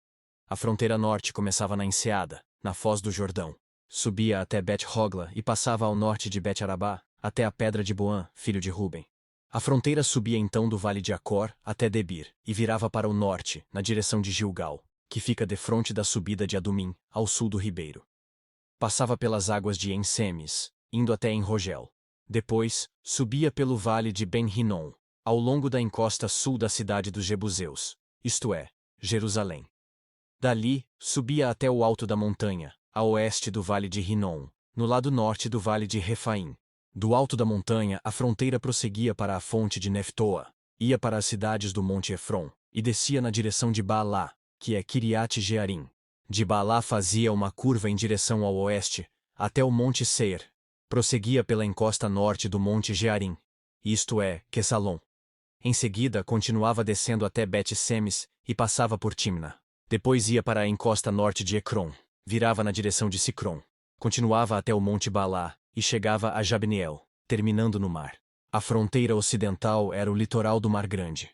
A fronteira norte começava na Enseada, na Foz do Jordão. Subia até Bet-Hogla e passava ao norte de Bet-Arabá, até a pedra de Boã, filho de Ruben. A fronteira subia então do vale de Acor até Debir, e virava para o norte, na direção de Gilgal, que fica defronte da subida de Adumim, ao sul do ribeiro. Passava pelas águas de En-Semes, indo até En-Rogel. Depois, subia pelo vale de Ben-Rinom, ao longo da encosta sul da cidade dos Jebuseus, isto é, Jerusalém. Dali, subia até o alto da montanha, a oeste do vale de Rinom, no lado norte do vale de Refaim. Do alto da montanha, a fronteira prosseguia para a fonte de Neftoa, ia para as cidades do monte Efron, e descia na direção de Baalá, que é Kiriat Jearim. De Baalá fazia uma curva em direção ao oeste, até o monte Seir. Prosseguia pela encosta norte do monte Jearim, isto é, Quesalom. Em seguida, continuava descendo até Bet-Semes e passava por Timna. Depois ia para a encosta norte de Ecrom, virava na direção de Sicrom. Continuava até o monte Baalá e chegava a Jabneel, terminando no mar. A fronteira ocidental era o litoral do Mar Grande.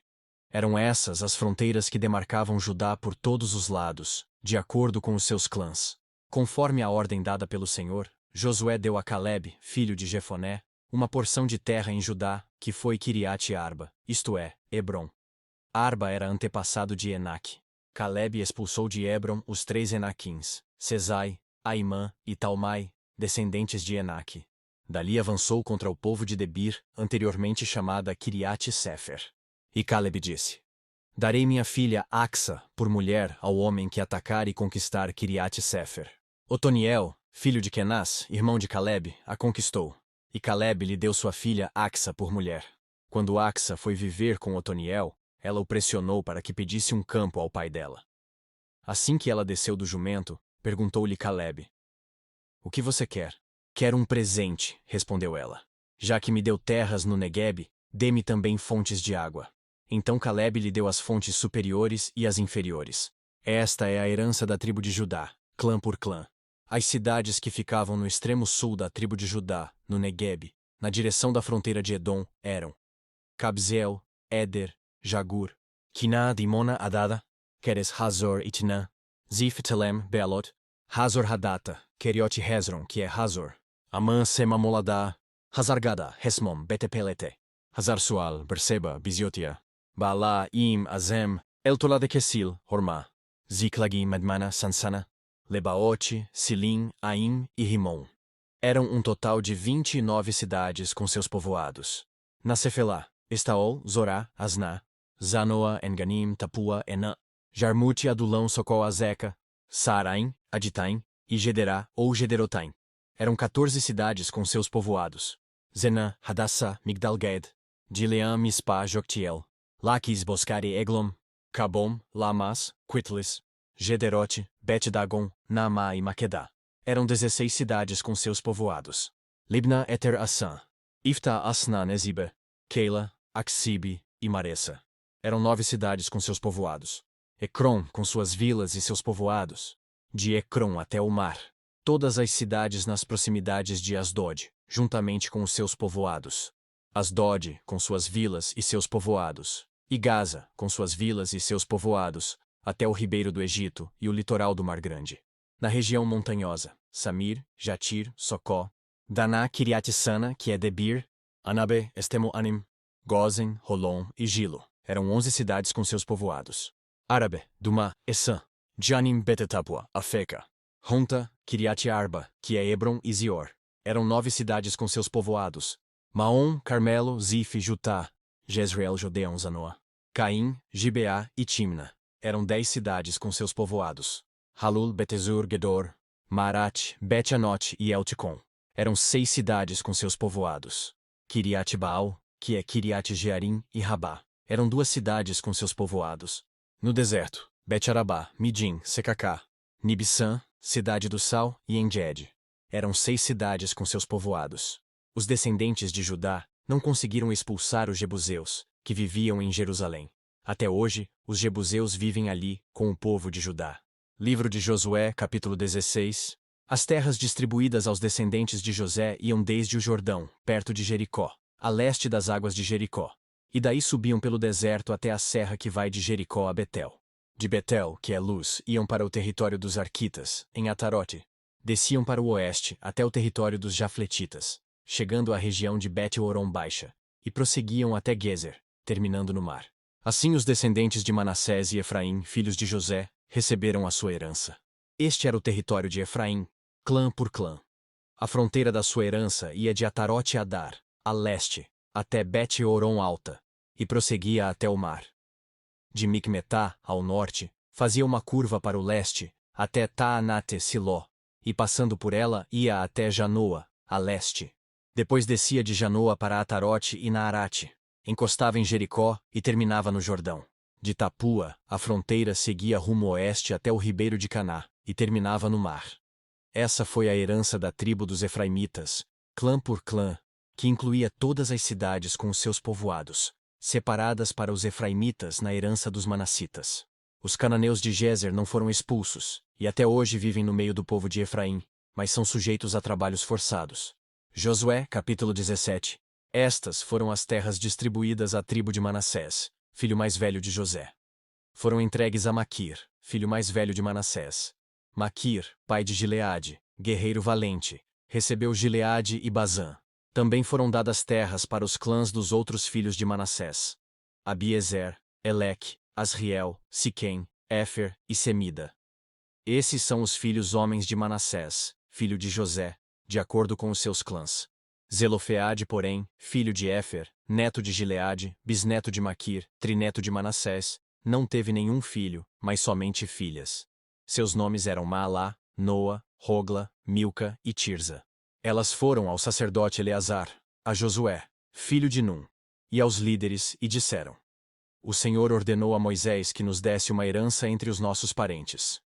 Eram essas as fronteiras que demarcavam Judá por todos os lados, de acordo com os seus clãs. Conforme a ordem dada pelo Senhor, Josué deu a Caleb, filho de Jefoné, uma porção de terra em Judá, que foi Kiriat Arba, isto é, Hebron. Arba era antepassado de Enaque. Caleb expulsou de Hebron os 3 Enaquins, Sesai, Aimã e Talmai, descendentes de Enaque. Dali avançou contra o povo de Debir, anteriormente chamada Kiriat Sefer. E Caleb disse: Darei minha filha Axa por mulher ao homem que atacar e conquistar Kiriat Sefer. Otoniel, filho de Kenaz, irmão de Caleb, a conquistou. E Caleb lhe deu sua filha Axa por mulher. Quando Axa foi viver com Otoniel, ela o pressionou para que pedisse um campo ao pai dela. Assim que ela desceu do jumento, perguntou-lhe Caleb: O que você quer? Quero um presente, respondeu ela. Já que me deu terras no Neguebe, dê-me também fontes de água. Então Caleb lhe deu as fontes superiores e as inferiores. Esta é a herança da tribo de Judá, clã por clã. As cidades que ficavam no extremo sul da tribo de Judá, no Neguebe, na direção da fronteira de Edom, eram Cabzeel, Éder, Jagur, Quina, Dimona, Adada, Keres, Hazor, Itnã, Zif, Telem, Bealot, Hazor, Hadata, Keriot, Hezron, que é Hazor, Amã, Sema, Moladá, Hazargada, Hesmom, Betepelete, Hazar-Sual, Berseba, Biziotia, Baalá, Im, Azem, Eltolade, Kesil, Hormá, Ziklagi, Medmana, Sansana, Lebaote, Silim, Aim e Rimon. Eram um total de 29 cidades com seus povoados. Na Cefelá, Estaol, Zorá, Asná, Zanoa, Enganim, Tapua, Enã, Jarmute, Adulão, Socol, Azeca, Saaraim, Aditaim e Gederá ou Gederotaim. Eram 14 cidades com seus povoados. Zenã, Hadassah, Migdal-Ged, Dileã, Mispá, Joctiel, Laquis, Boscari, Eglom, Cabom, Lamas, Quitlis, Gederote, Bet-Dagon, Naamá e Maquedá. Eram 16 cidades com seus povoados. Libna, Eter, Assã, Ifta, Asná, Nezibe, Keila, Axibe e Maressa. Eram 9 cidades com seus povoados. Ecrom, com suas vilas e seus povoados. De Ecrom até o mar. Todas as cidades nas proximidades de Asdod, juntamente com os seus povoados. Asdod, com suas vilas e seus povoados. E Gaza, com suas vilas e seus povoados, até o ribeiro do Egito e o litoral do Mar Grande. Na região montanhosa, Samir, Jatir, Socó, Daná, Kiriat-Sana, que é Debir, Anabe, Estemo-Anim, Gozen, Rolon e Gilo. Eram 11 cidades com seus povoados. Arabe, Dumá, Essã, Janim, Betetapua, Afeca, Honta, Kiriat-Arba, que é Hebron e Zior. Eram 9 cidades com seus povoados. Maom, Carmelo, Zif, Jutá, Jezreel, Jodeão, Zanoa, Caim, Gibeá e Timna. Eram 10 cidades com seus povoados. Halul, Betezur, Gedor, Marat, Bet-Anot e Elticom. Eram 6 cidades com seus povoados. Kiriat-Baal, que é Kiriat-Jearim e Rabá. Eram 2 cidades com seus povoados. No deserto, Bet-Arabá, Midim, Secacá, Nibissã, Cidade do Sal e Enged. Eram 6 cidades com seus povoados. Os descendentes de Judá não conseguiram expulsar os jebuseus, que viviam em Jerusalém. Até hoje, os jebuseus vivem ali com o povo de Judá. Livro de Josué, capítulo 16. As terras distribuídas aos descendentes de José iam desde o Jordão, perto de Jericó, a leste das águas de Jericó. E daí subiam pelo deserto até a serra que vai de Jericó a Betel. De Betel, que é Luz, iam para o território dos Arquitas, em Atarote. Desciam para o oeste, até o território dos Jafletitas, chegando à região de Bet-Horon Baixa, e prosseguiam até Gezer, terminando no mar. Assim os descendentes de Manassés e Efraim, filhos de José, receberam a sua herança. Este era o território de Efraim, clã por clã. A fronteira da sua herança ia de Atarote-Adar, a leste, até Bet-Horon Alta, e prosseguia até o mar. De Micmetá, ao norte, fazia uma curva para o leste, até Taanate-Siló, e passando por ela ia até Janoa, a leste. Depois descia de Janoa para Atarote e Naarate, encostava em Jericó e terminava no Jordão. De Tapua, a fronteira seguia rumo oeste até o ribeiro de Caná, e terminava no mar. Essa foi a herança da tribo dos Efraimitas, clã por clã, que incluía todas as cidades com os seus povoados, separadas para os Efraimitas na herança dos Manassitas. Os cananeus de Gezer não foram expulsos, e até hoje vivem no meio do povo de Efraim, mas são sujeitos a trabalhos forçados. Josué, capítulo 17. Estas foram as terras distribuídas à tribo de Manassés, filho mais velho de José. Foram entregues a Maquir, filho mais velho de Manassés. Maquir, pai de Gileade, guerreiro valente, recebeu Gileade e Bazã. Também foram dadas terras para os clãs dos outros filhos de Manassés: Abiezer, Eleque, Asriel, Siquém, Éfer e Semida. Esses são os filhos homens de Manassés, filho de José, de acordo com os seus clãs. Zelofeade, porém, filho de Éfer, neto de Gileade, bisneto de Maquir, trineto de Manassés, não teve nenhum filho, mas somente filhas. Seus nomes eram Maalá, Noa, Rogla, Milca e Tirza. Elas foram ao sacerdote Eleazar, a Josué, filho de Num, e aos líderes, e disseram: O Senhor ordenou a Moisés que nos desse uma herança entre os nossos parentes.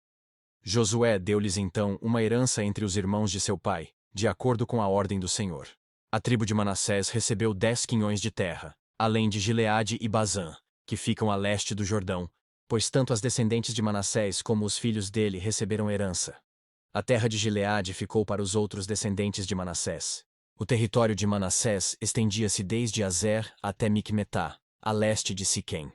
Josué deu-lhes então uma herança entre os irmãos de seu pai, de acordo com a ordem do Senhor. A tribo de Manassés recebeu 10 quinhões de terra, além de Gileade e Bazã, que ficam a leste do Jordão, pois tanto as descendentes de Manassés como os filhos dele receberam herança. A terra de Gileade ficou para os outros descendentes de Manassés. O território de Manassés estendia-se desde Azer até Micmetá, a leste de Siquém.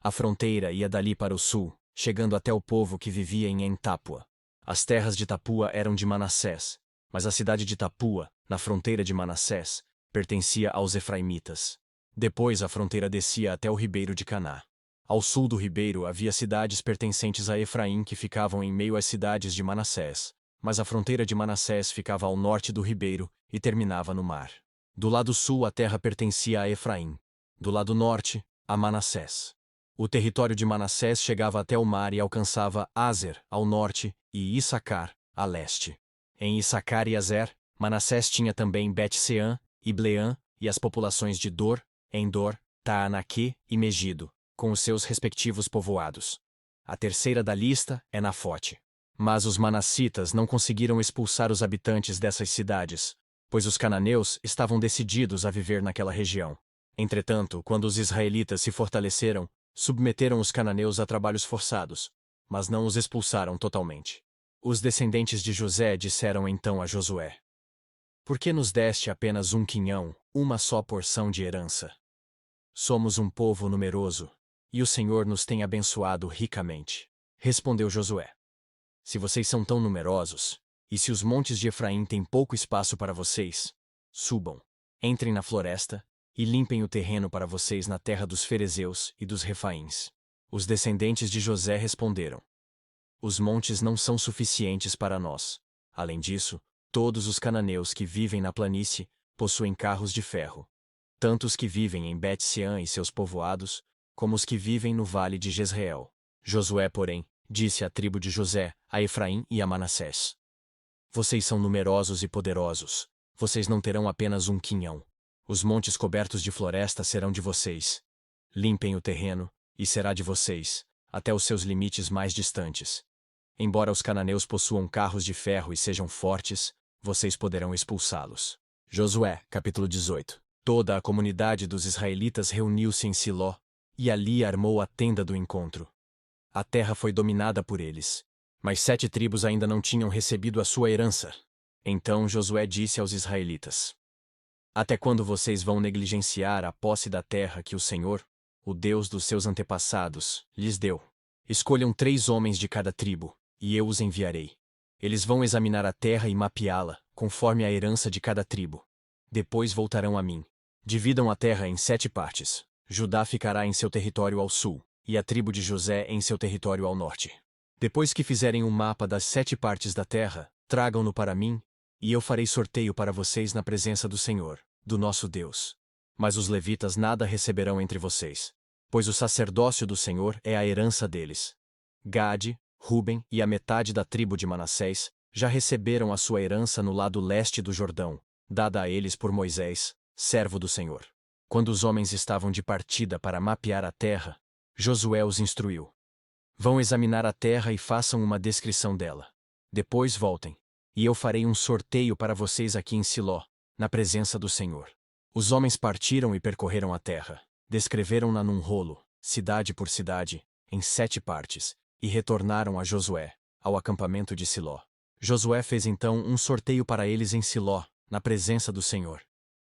A fronteira ia dali para o sul, chegando até o povo que vivia em Entapua. As terras de Tapua eram de Manassés, mas a cidade de Tapua, na fronteira de Manassés, pertencia aos Efraimitas. Depois a fronteira descia até o ribeiro de Caná. Ao sul do ribeiro havia cidades pertencentes a Efraim que ficavam em meio às cidades de Manassés, mas a fronteira de Manassés ficava ao norte do ribeiro e terminava no mar. Do lado sul a terra pertencia a Efraim, do lado norte, a Manassés. O território de Manassés chegava até o mar e alcançava Azer, ao norte, e Issacar, a leste. Em Issacar e Azer, Manassés tinha também Bet-Seã, Ibleã, e as populações de Dor, Endor, Taanaque e Megido, com os seus respectivos povoados. A terceira da lista é Nafote. Mas os manassitas não conseguiram expulsar os habitantes dessas cidades, pois os cananeus estavam decididos a viver naquela região. Entretanto, quando os israelitas se fortaleceram, submeteram os cananeus a trabalhos forçados, mas não os expulsaram totalmente. Os descendentes de José disseram então a Josué: Por que nos deste apenas um quinhão, uma só porção de herança? Somos um povo numeroso, e o Senhor nos tem abençoado ricamente. Respondeu Josué: Se vocês são tão numerosos, e se os montes de Efraim têm pouco espaço para vocês, subam, entrem na floresta, e limpem o terreno para vocês na terra dos ferezeus e dos refaíns. Os descendentes de José responderam: Os montes não são suficientes para nós. Além disso, todos os cananeus que vivem na planície possuem carros de ferro. Tanto os que vivem em Bet-Seã e seus povoados, como os que vivem no vale de Jezreel. Josué, porém, disse à tribo de José, a Efraim e a Manassés: Vocês são numerosos e poderosos. Vocês não terão apenas um quinhão. Os montes cobertos de floresta serão de vocês. Limpem o terreno, e será de vocês, até os seus limites mais distantes. Embora os cananeus possuam carros de ferro e sejam fortes, vocês poderão expulsá-los. Josué, capítulo 18. Toda a comunidade dos israelitas reuniu-se em Siló, e ali armou a tenda do encontro. A terra foi dominada por eles, mas 7 tribos ainda não tinham recebido a sua herança. Então Josué disse aos israelitas: Até quando vocês vão negligenciar a posse da terra que o Senhor, o Deus dos seus antepassados, lhes deu? Escolham 3 homens de cada tribo, e eu os enviarei. Eles vão examinar a terra e mapeá-la, conforme a herança de cada tribo. Depois voltarão a mim. Dividam a terra em 7 partes. Judá ficará em seu território ao sul, e a tribo de José em seu território ao norte. Depois que fizerem um mapa das 7 partes da terra, tragam-no para mim, e eu farei sorteio para vocês na presença do Senhor, do nosso Deus. Mas os levitas nada receberão entre vocês, pois o sacerdócio do Senhor é a herança deles. Gade, Ruben e a metade da tribo de Manassés já receberam a sua herança no lado leste do Jordão, dada a eles por Moisés, servo do Senhor. Quando os homens estavam de partida para mapear a terra, Josué os instruiu: vão examinar a terra e façam uma descrição dela. Depois voltem, e eu farei um sorteio para vocês aqui em Siló, na presença do Senhor. Os homens partiram e percorreram a terra, descreveram-na num rolo, cidade por cidade, em 7 partes, e retornaram a Josué, ao acampamento de Siló. Josué fez então um sorteio para eles em Siló, na presença do Senhor.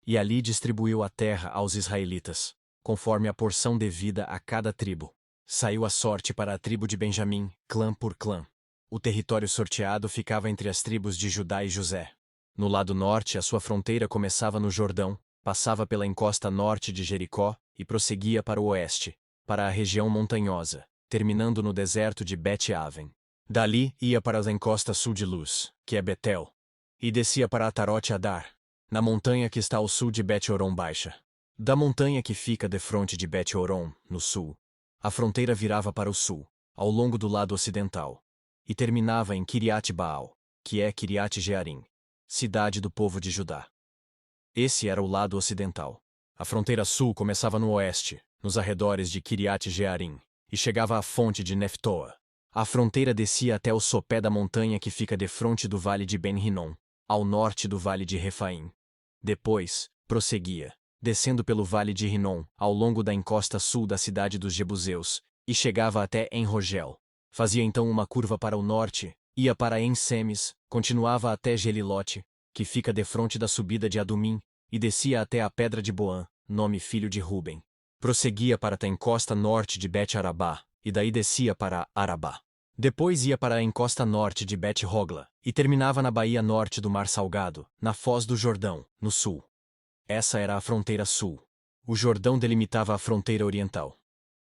E ali distribuiu a terra aos israelitas, conforme a porção devida a cada tribo. Saiu a sorte para a tribo de Benjamim, clã por clã. O território sorteado ficava entre as tribos de Judá e José. No lado norte, a sua fronteira começava no Jordão, passava pela encosta norte de Jericó e prosseguia para o oeste, para a região montanhosa, terminando no deserto de Bet-Aven. Dali ia para a encosta sul de Luz, que é Betel, e descia para Atarote-Adar, na montanha que está ao sul de Bet-Horon Baixa. Da montanha que fica defronte de Bet-Horon, no sul, a fronteira virava para o sul, ao longo do lado ocidental, e terminava em Kiriat-Baal, que é Kiriat-Jearim, cidade do povo de Judá. Esse era o lado ocidental. A fronteira sul começava no oeste, nos arredores de Kiriat-Jearim, e chegava à fonte de Neftoa. A fronteira descia até o sopé da montanha que fica defronte do vale de Ben-Hinnom, ao norte do vale de Refaim. Depois, prosseguia, descendo pelo vale de Rinom, ao longo da encosta sul da cidade dos Jebuseus, e chegava até En-Rogel. Fazia então uma curva para o norte, ia para En-Semes, continuava até Gelilote, que fica defronte da subida de Adumim, e descia até a pedra de Boã, nome filho de Ruben. Prosseguia para a encosta norte de Bet-Arabá, e daí descia para Arabá. Depois ia para a encosta norte de Bet-Hogla, e terminava na baía norte do Mar Salgado, na foz do Jordão, no sul. Essa era a fronteira sul. O Jordão delimitava a fronteira oriental.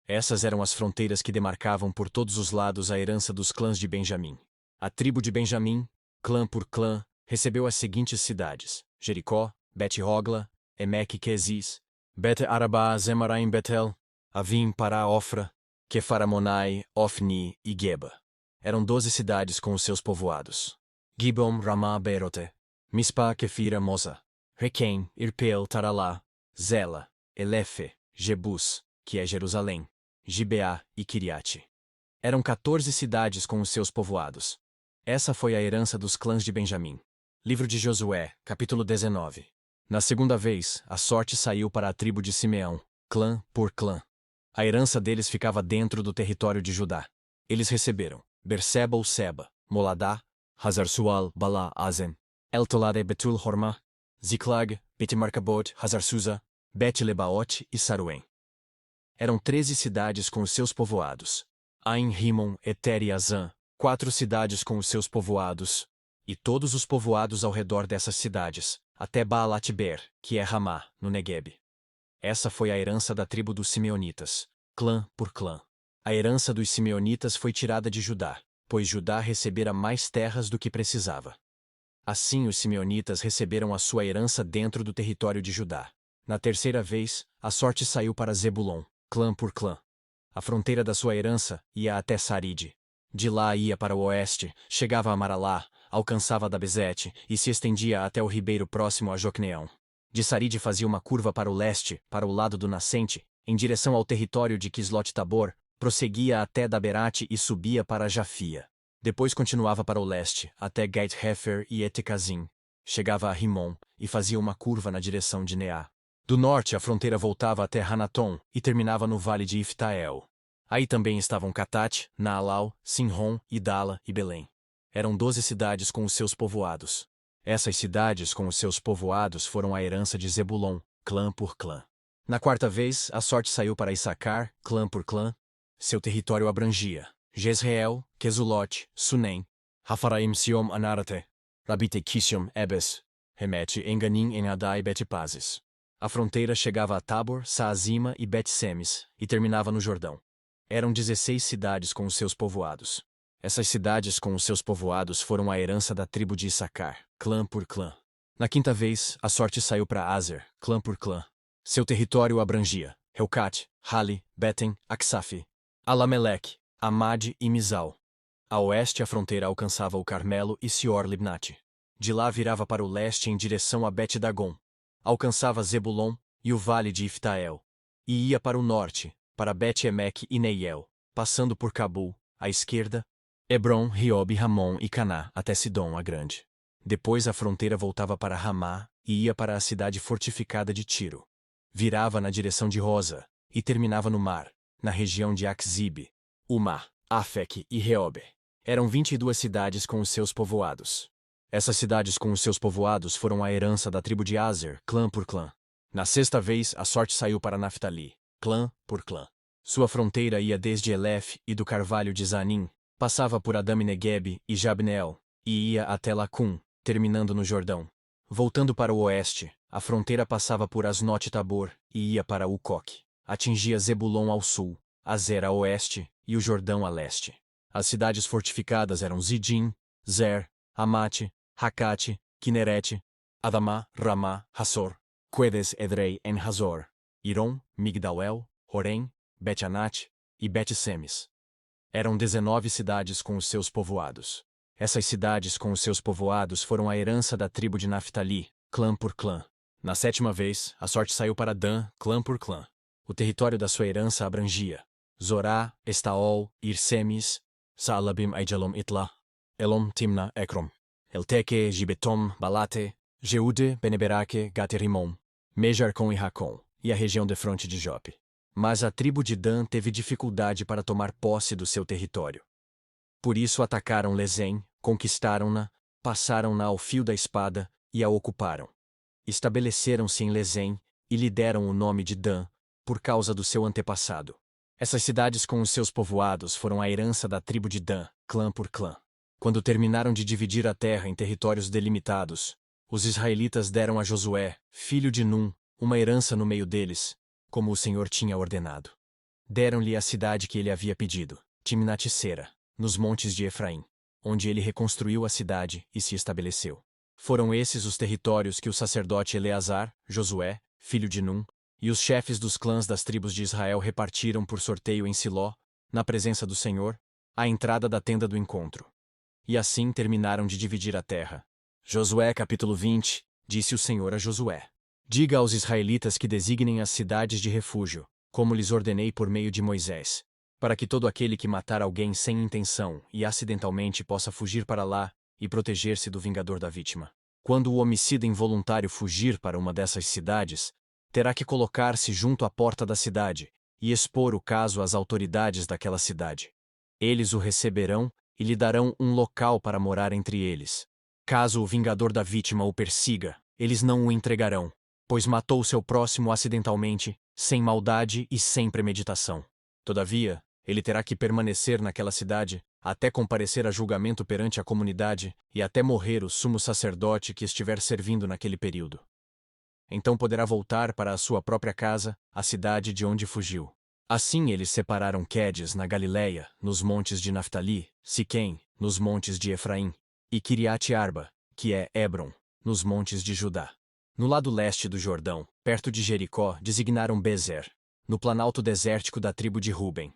Essas eram as fronteiras que demarcavam por todos os lados a herança dos clãs de Benjamim. A tribo de Benjamim, clã por clã, recebeu as seguintes cidades: Jericó, Bet-Hogla, Emek-Quezis, Bet-Arabá, Zemaraim, Betel, Avim, Pará, Ofra, Quefaramonai, Ofni e Geba. Eram 12 cidades com os seus povoados: Gibom, Ramá, Beerote, Mispa, Kefira, Moza, Requém, Irpeel, Taralá, Zela, Elefe, Jebus, que é Jerusalém, Gibeá e Kiriate. Eram 14 cidades com os seus povoados. Essa foi a herança dos clãs de Benjamim. Livro de Josué, capítulo 19. Na segunda vez, a sorte saiu para a tribo de Simeão, clã por clã. A herança deles ficava dentro do território de Judá. Eles receberam Berseba ou Seba, Moladá, Hazar-Sual, Balá, Azem, El-Tolade, Betul, Hormá, Ziklag, Bet-Marcabot, Hazar-Susa, Bet-Lebaote e Saruém. Eram 13 cidades com os seus povoados. Ain, Rimon, Eter e Azã, 4 cidades com os seus povoados, e todos os povoados ao redor dessas cidades, até Baalat-Ber, que é Ramá, no Negueb. Essa foi a herança da tribo dos Simeonitas, clã por clã. A herança dos Simeonitas foi tirada de Judá, pois Judá recebera mais terras do que precisava. Assim os Simeonitas receberam a sua herança dentro do território de Judá. Na terceira vez, a sorte saiu para Zebulon, clã por clã. A fronteira da sua herança ia até Saride. De lá ia para o oeste, chegava a Maralá, alcançava Dabezete e se estendia até o ribeiro próximo a Jocneão. De Saride fazia uma curva para o leste, para o lado do nascente, em direção ao território de Quislot-Tabor, prosseguia até Daberate e subia para Jafia. Depois continuava para o leste, até Gait-Hefer e Etecazim. Chegava a Rimon e fazia uma curva na direção de Neá. Do norte a fronteira voltava até Hanatom e terminava no vale de Iftael. Aí também estavam Catate, Naalau, Sinrom, Idala e Belém. Eram 12 cidades com os seus povoados. Essas cidades com os seus povoados foram a herança de Zebulon, clã por clã. Na quarta vez, a sorte saiu para Issacar, clã por clã. Seu território abrangia Jezreel, Quesulote, Sunem, Hafaraim, Siom, Anarate, Rabite, Kisiom, Ebes, Remete, Enganim, Enadá e Bet-Pazes. A fronteira chegava a Tabor, Saazima e Bet-Semes, e terminava no Jordão. Eram 16 cidades com os seus povoados. Essas cidades com os seus povoados foram a herança da tribo de Issacar, clã por clã. Na quinta vez, a sorte saiu para Azer, clã por clã. Seu território abrangia Helcat, Hali, Beten, Aksaf, Alamelec, Amad e Mizal. A oeste a fronteira alcançava o Carmelo e Sior-Libnate. De lá virava para o leste em direção a Bet-Dagon. Alcançava Zebulon e o vale de Iftael. E ia para o norte, para Bet-Emek e Neiel, passando por Cabul, à esquerda, Hebron, Riob, Ramon e Caná, até Sidom a Grande. Depois a fronteira voltava para Ramá e ia para a cidade fortificada de Tiro. Virava na direção de Rosa e terminava no mar, na região de Aczib, Umá, Afec e Reobe. Eram 22 cidades com os seus povoados. Essas cidades com os seus povoados foram a herança da tribo de Aser, clã por clã. Na sexta vez, a sorte saiu para Naftali, clã por clã. Sua fronteira ia desde Elef e do carvalho de Zanim, passava por Adami-Negeb e Jabneel, e ia até Lacum, terminando no Jordão. Voltando para o oeste, a fronteira passava por Asnote-Tabor e ia para Ucoque. Atingia Zebulon ao sul, Azer a oeste e o Jordão a leste. As cidades fortificadas eram Zidim, Zer, Amate, Hakate, Kinerete, Adamá, Ramá, Hassor, Quedes Edrei en Hazor, Irom, Migdalel, Horém, Bet-Anat e Bet-Semes. Eram 19 cidades com os seus povoados. Essas cidades com os seus povoados foram a herança da tribo de Naftali, clã por clã. Na sétima vez, a sorte saiu para Dan, clã por clã. O território da sua herança abrangia Zorá, Estaol, Irsemis, Saalabim Aijalom Itla, Elom Timna Ekrom, Elteque, Gibetom, Balate, Jeude, Beneberaque, Gaterimon, Mejarcon e Racon, e a região defronte de Jope. Mas a tribo de Dan teve dificuldade para tomar posse do seu território. Por isso atacaram Lezém, conquistaram-na, passaram-na ao fio da espada e a ocuparam. Estabeleceram-se em Lezém e lhe deram o nome de Dan, por causa do seu antepassado. Essas cidades com os seus povoados foram a herança da tribo de Dan, clã por clã. Quando terminaram de dividir a terra em territórios delimitados, os israelitas deram a Josué, filho de Num, uma herança no meio deles, como o Senhor tinha ordenado. Deram-lhe a cidade que ele havia pedido, Timnat-Sera, nos montes de Efraim, onde ele reconstruiu a cidade e se estabeleceu. Foram esses os territórios que o sacerdote Eleazar, Josué, filho de Num, e os chefes dos clãs das tribos de Israel repartiram por sorteio em Siló, na presença do Senhor, à entrada da tenda do encontro. E assim terminaram de dividir a terra. Josué capítulo 20, disse o Senhor a Josué: Diga aos israelitas que designem as cidades de refúgio, como lhes ordenei por meio de Moisés, para que todo aquele que matar alguém sem intenção e acidentalmente possa fugir para lá e proteger-se do vingador da vítima. Quando o homicida involuntário fugir para uma dessas cidades, terá que colocar-se junto à porta da cidade e expor o caso às autoridades daquela cidade. Eles o receberão e lhe darão um local para morar entre eles. Caso o vingador da vítima o persiga, eles não o entregarão, pois matou seu próximo acidentalmente, sem maldade e sem premeditação. Todavia, ele terá que permanecer naquela cidade, até comparecer a julgamento perante a comunidade e até morrer o sumo sacerdote que estiver servindo naquele período. Então poderá voltar para a sua própria casa, a cidade de onde fugiu. Assim eles separaram Quedes na Galiléia, nos montes de Naftali, Siquém, nos montes de Efraim, e Kiriat-Arba, que é Hebron, nos montes de Judá. No lado leste do Jordão, perto de Jericó, designaram Bezer, no planalto desértico da tribo de Ruben,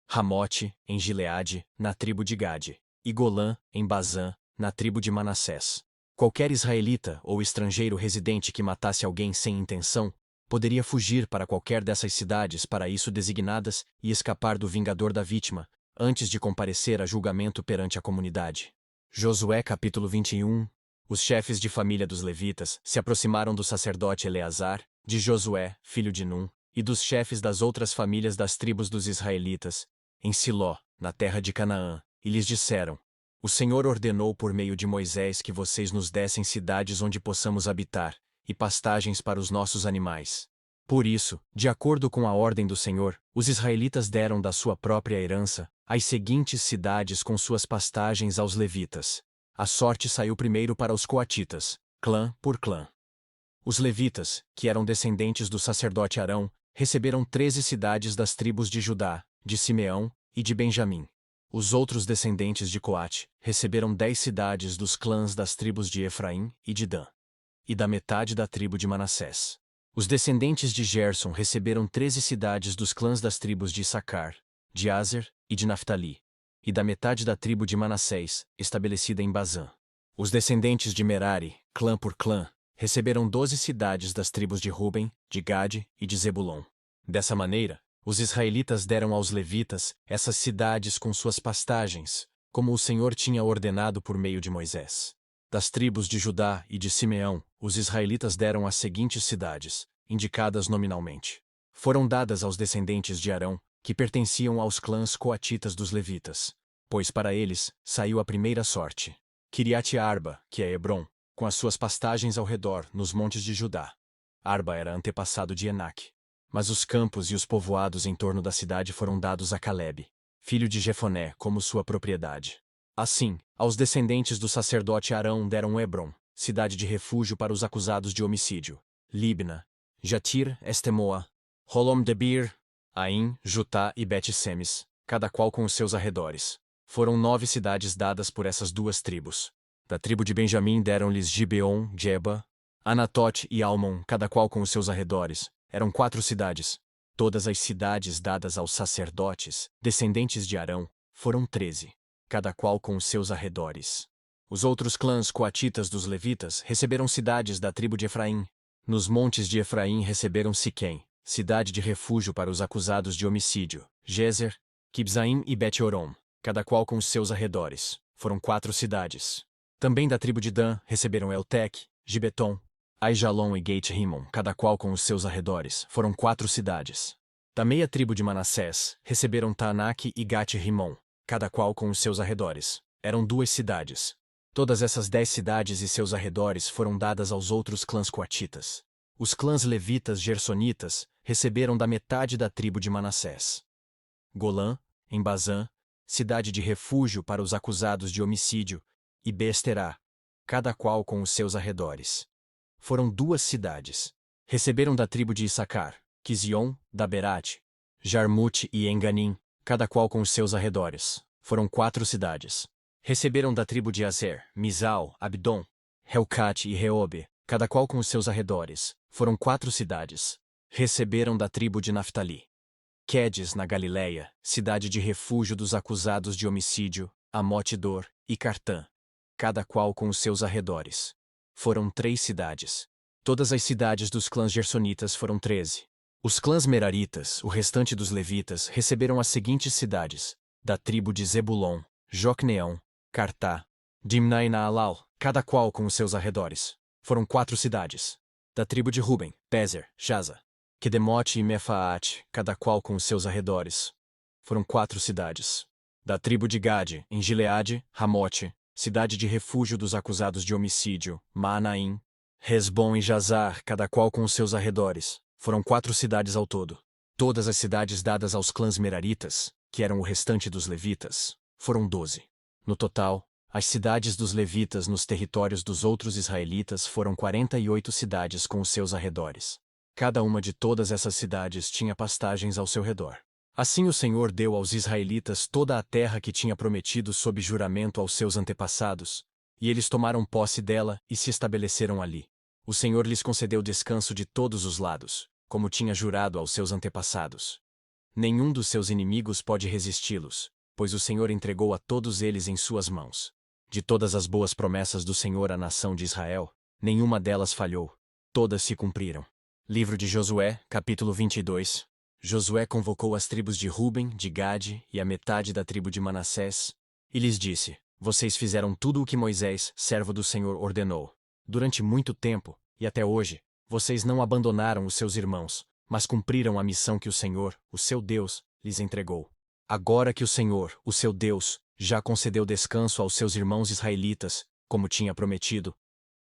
Ramote, em Gileade, na tribo de Gade, e Golã, em Bazã, na tribo de Manassés. Qualquer israelita ou estrangeiro residente que matasse alguém sem intenção, poderia fugir para qualquer dessas cidades para isso designadas e escapar do vingador da vítima, antes de comparecer a julgamento perante a comunidade. Josué capítulo 21. Os chefes de família dos levitas se aproximaram do sacerdote Eleazar, de Josué, filho de Num, e dos chefes das outras famílias das tribos dos israelitas, em Siló, na terra de Canaã, e lhes disseram: O Senhor ordenou por meio de Moisés que vocês nos dessem cidades onde possamos habitar, e pastagens para os nossos animais. Por isso, de acordo com a ordem do Senhor, os israelitas deram da sua própria herança as seguintes cidades com suas pastagens aos levitas. A sorte saiu primeiro para os coatitas, clã por clã. Os levitas, que eram descendentes do sacerdote Arão, receberam 13 cidades das tribos de Judá, de Simeão e de Benjamim. Os outros descendentes de Coate receberam 10 cidades dos clãs das tribos de Efraim e de Dan, e da metade da tribo de Manassés. Os descendentes de Gerson receberam 13 cidades dos clãs das tribos de Issacar, de Aser e de Naftali, e da metade da tribo de Manassés, estabelecida em Bazã. Os descendentes de Merari, clã por clã, receberam 12 cidades das tribos de Ruben, de Gade e de Zebulon. Dessa maneira, os israelitas deram aos levitas essas cidades com suas pastagens, como o Senhor tinha ordenado por meio de Moisés. Das tribos de Judá e de Simeão, os israelitas deram as seguintes cidades, indicadas nominalmente. Foram dadas aos descendentes de Arão, que pertenciam aos clãs coatitas dos levitas, pois para eles saiu a primeira sorte. Quiriate-Arba, que é Hebrom, com as suas pastagens ao redor, nos montes de Judá. Arba era antepassado de Enaque. Mas os campos e os povoados em torno da cidade foram dados a Calebe, filho de Jefoné, como sua propriedade. Assim, aos descendentes do sacerdote Arão deram Hebrom, cidade de refúgio para os acusados de homicídio, Libna, Jatir, Estemoa, Holom-debir, Aim, Jutá e Bet-Semes, cada qual com os seus arredores. Foram 9 cidades dadas por essas duas tribos. Da tribo de Benjamim deram-lhes Gibeon, Geba, Anatote e Almon, cada qual com os seus arredores. Eram 4 cidades. Todas as cidades dadas aos sacerdotes, descendentes de Arão, foram 13, cada qual com os seus arredores. Os outros clãs coatitas dos levitas receberam cidades da tribo de Efraim. Nos montes de Efraim receberam Siquém, cidade de refúgio para os acusados de homicídio, Gezer, Kibzaim e Bet-Orom, cada qual com os seus arredores. Foram 4 cidades. Também da tribo de Dan receberam Eltec, Gibeton, Aijalon e Gate-Rimon, cada qual com os seus arredores. Foram 4 cidades. Da meia tribo de Manassés receberam Taanaque e Gat-Rimon, cada qual com os seus arredores. Eram 2 cidades. Todas essas 10 cidades e seus arredores foram dadas aos outros clãs coatitas. Os clãs levitas gersonitas receberam da metade da tribo de Manassés. Golã, em Bazã, cidade de refúgio para os acusados de homicídio, e Besterá, cada qual com os seus arredores. Foram 2 cidades. Receberam da tribo de Issacar, Quizion, Daberate, Jarmute e Enganim, cada qual com os seus arredores. Foram 4 cidades. Receberam da tribo de Azer, Misal, Abdon, Helcate e Reobe, cada qual com os seus arredores. Foram 4 cidades. Receberam da tribo de Naftali Quedes, na Galileia, cidade de refúgio dos acusados de homicídio, Amote-Dor e Cartã, cada qual com os seus arredores. Foram 3 cidades. Todas as cidades dos clãs gersonitas foram 13. Os clãs meraritas, o restante dos levitas, receberam as seguintes cidades, da tribo de Zebulon, Jocneão, Cartá, Dimna e Naalal, cada qual com os seus arredores. Foram 4 cidades. Da tribo de Ruben, Bezer, Jaza, Quedemote e Mefaate, cada qual com os seus arredores. Foram 4 cidades. Da tribo de Gade, em Gileade, Ramote, cidade de refúgio dos acusados de homicídio, Maanaim, Resbom e Jazar, cada qual com os seus arredores. Foram 4 cidades ao todo. Todas as cidades dadas aos clãs meraritas, que eram o restante dos levitas, foram 12. No total, as cidades dos levitas nos territórios dos outros israelitas foram 48 cidades com os seus arredores. Cada uma de todas essas cidades tinha pastagens ao seu redor. Assim o Senhor deu aos israelitas toda a terra que tinha prometido sob juramento aos seus antepassados, e eles tomaram posse dela e se estabeleceram ali. O Senhor lhes concedeu descanso de todos os lados, como tinha jurado aos seus antepassados. Nenhum dos seus inimigos pode resisti-los, pois o Senhor entregou a todos eles em suas mãos. De todas as boas promessas do Senhor à nação de Israel, nenhuma delas falhou. Todas se cumpriram. Livro de Josué, capítulo 22. Josué convocou as tribos de Ruben, de Gade e a metade da tribo de Manassés, e lhes disse: Vocês fizeram tudo o que Moisés, servo do Senhor, ordenou. Durante muito tempo, e até hoje, vocês não abandonaram os seus irmãos, mas cumpriram a missão que o Senhor, o seu Deus, lhes entregou. Agora que o Senhor, o seu Deus, já concedeu descanso aos seus irmãos israelitas, como tinha prometido,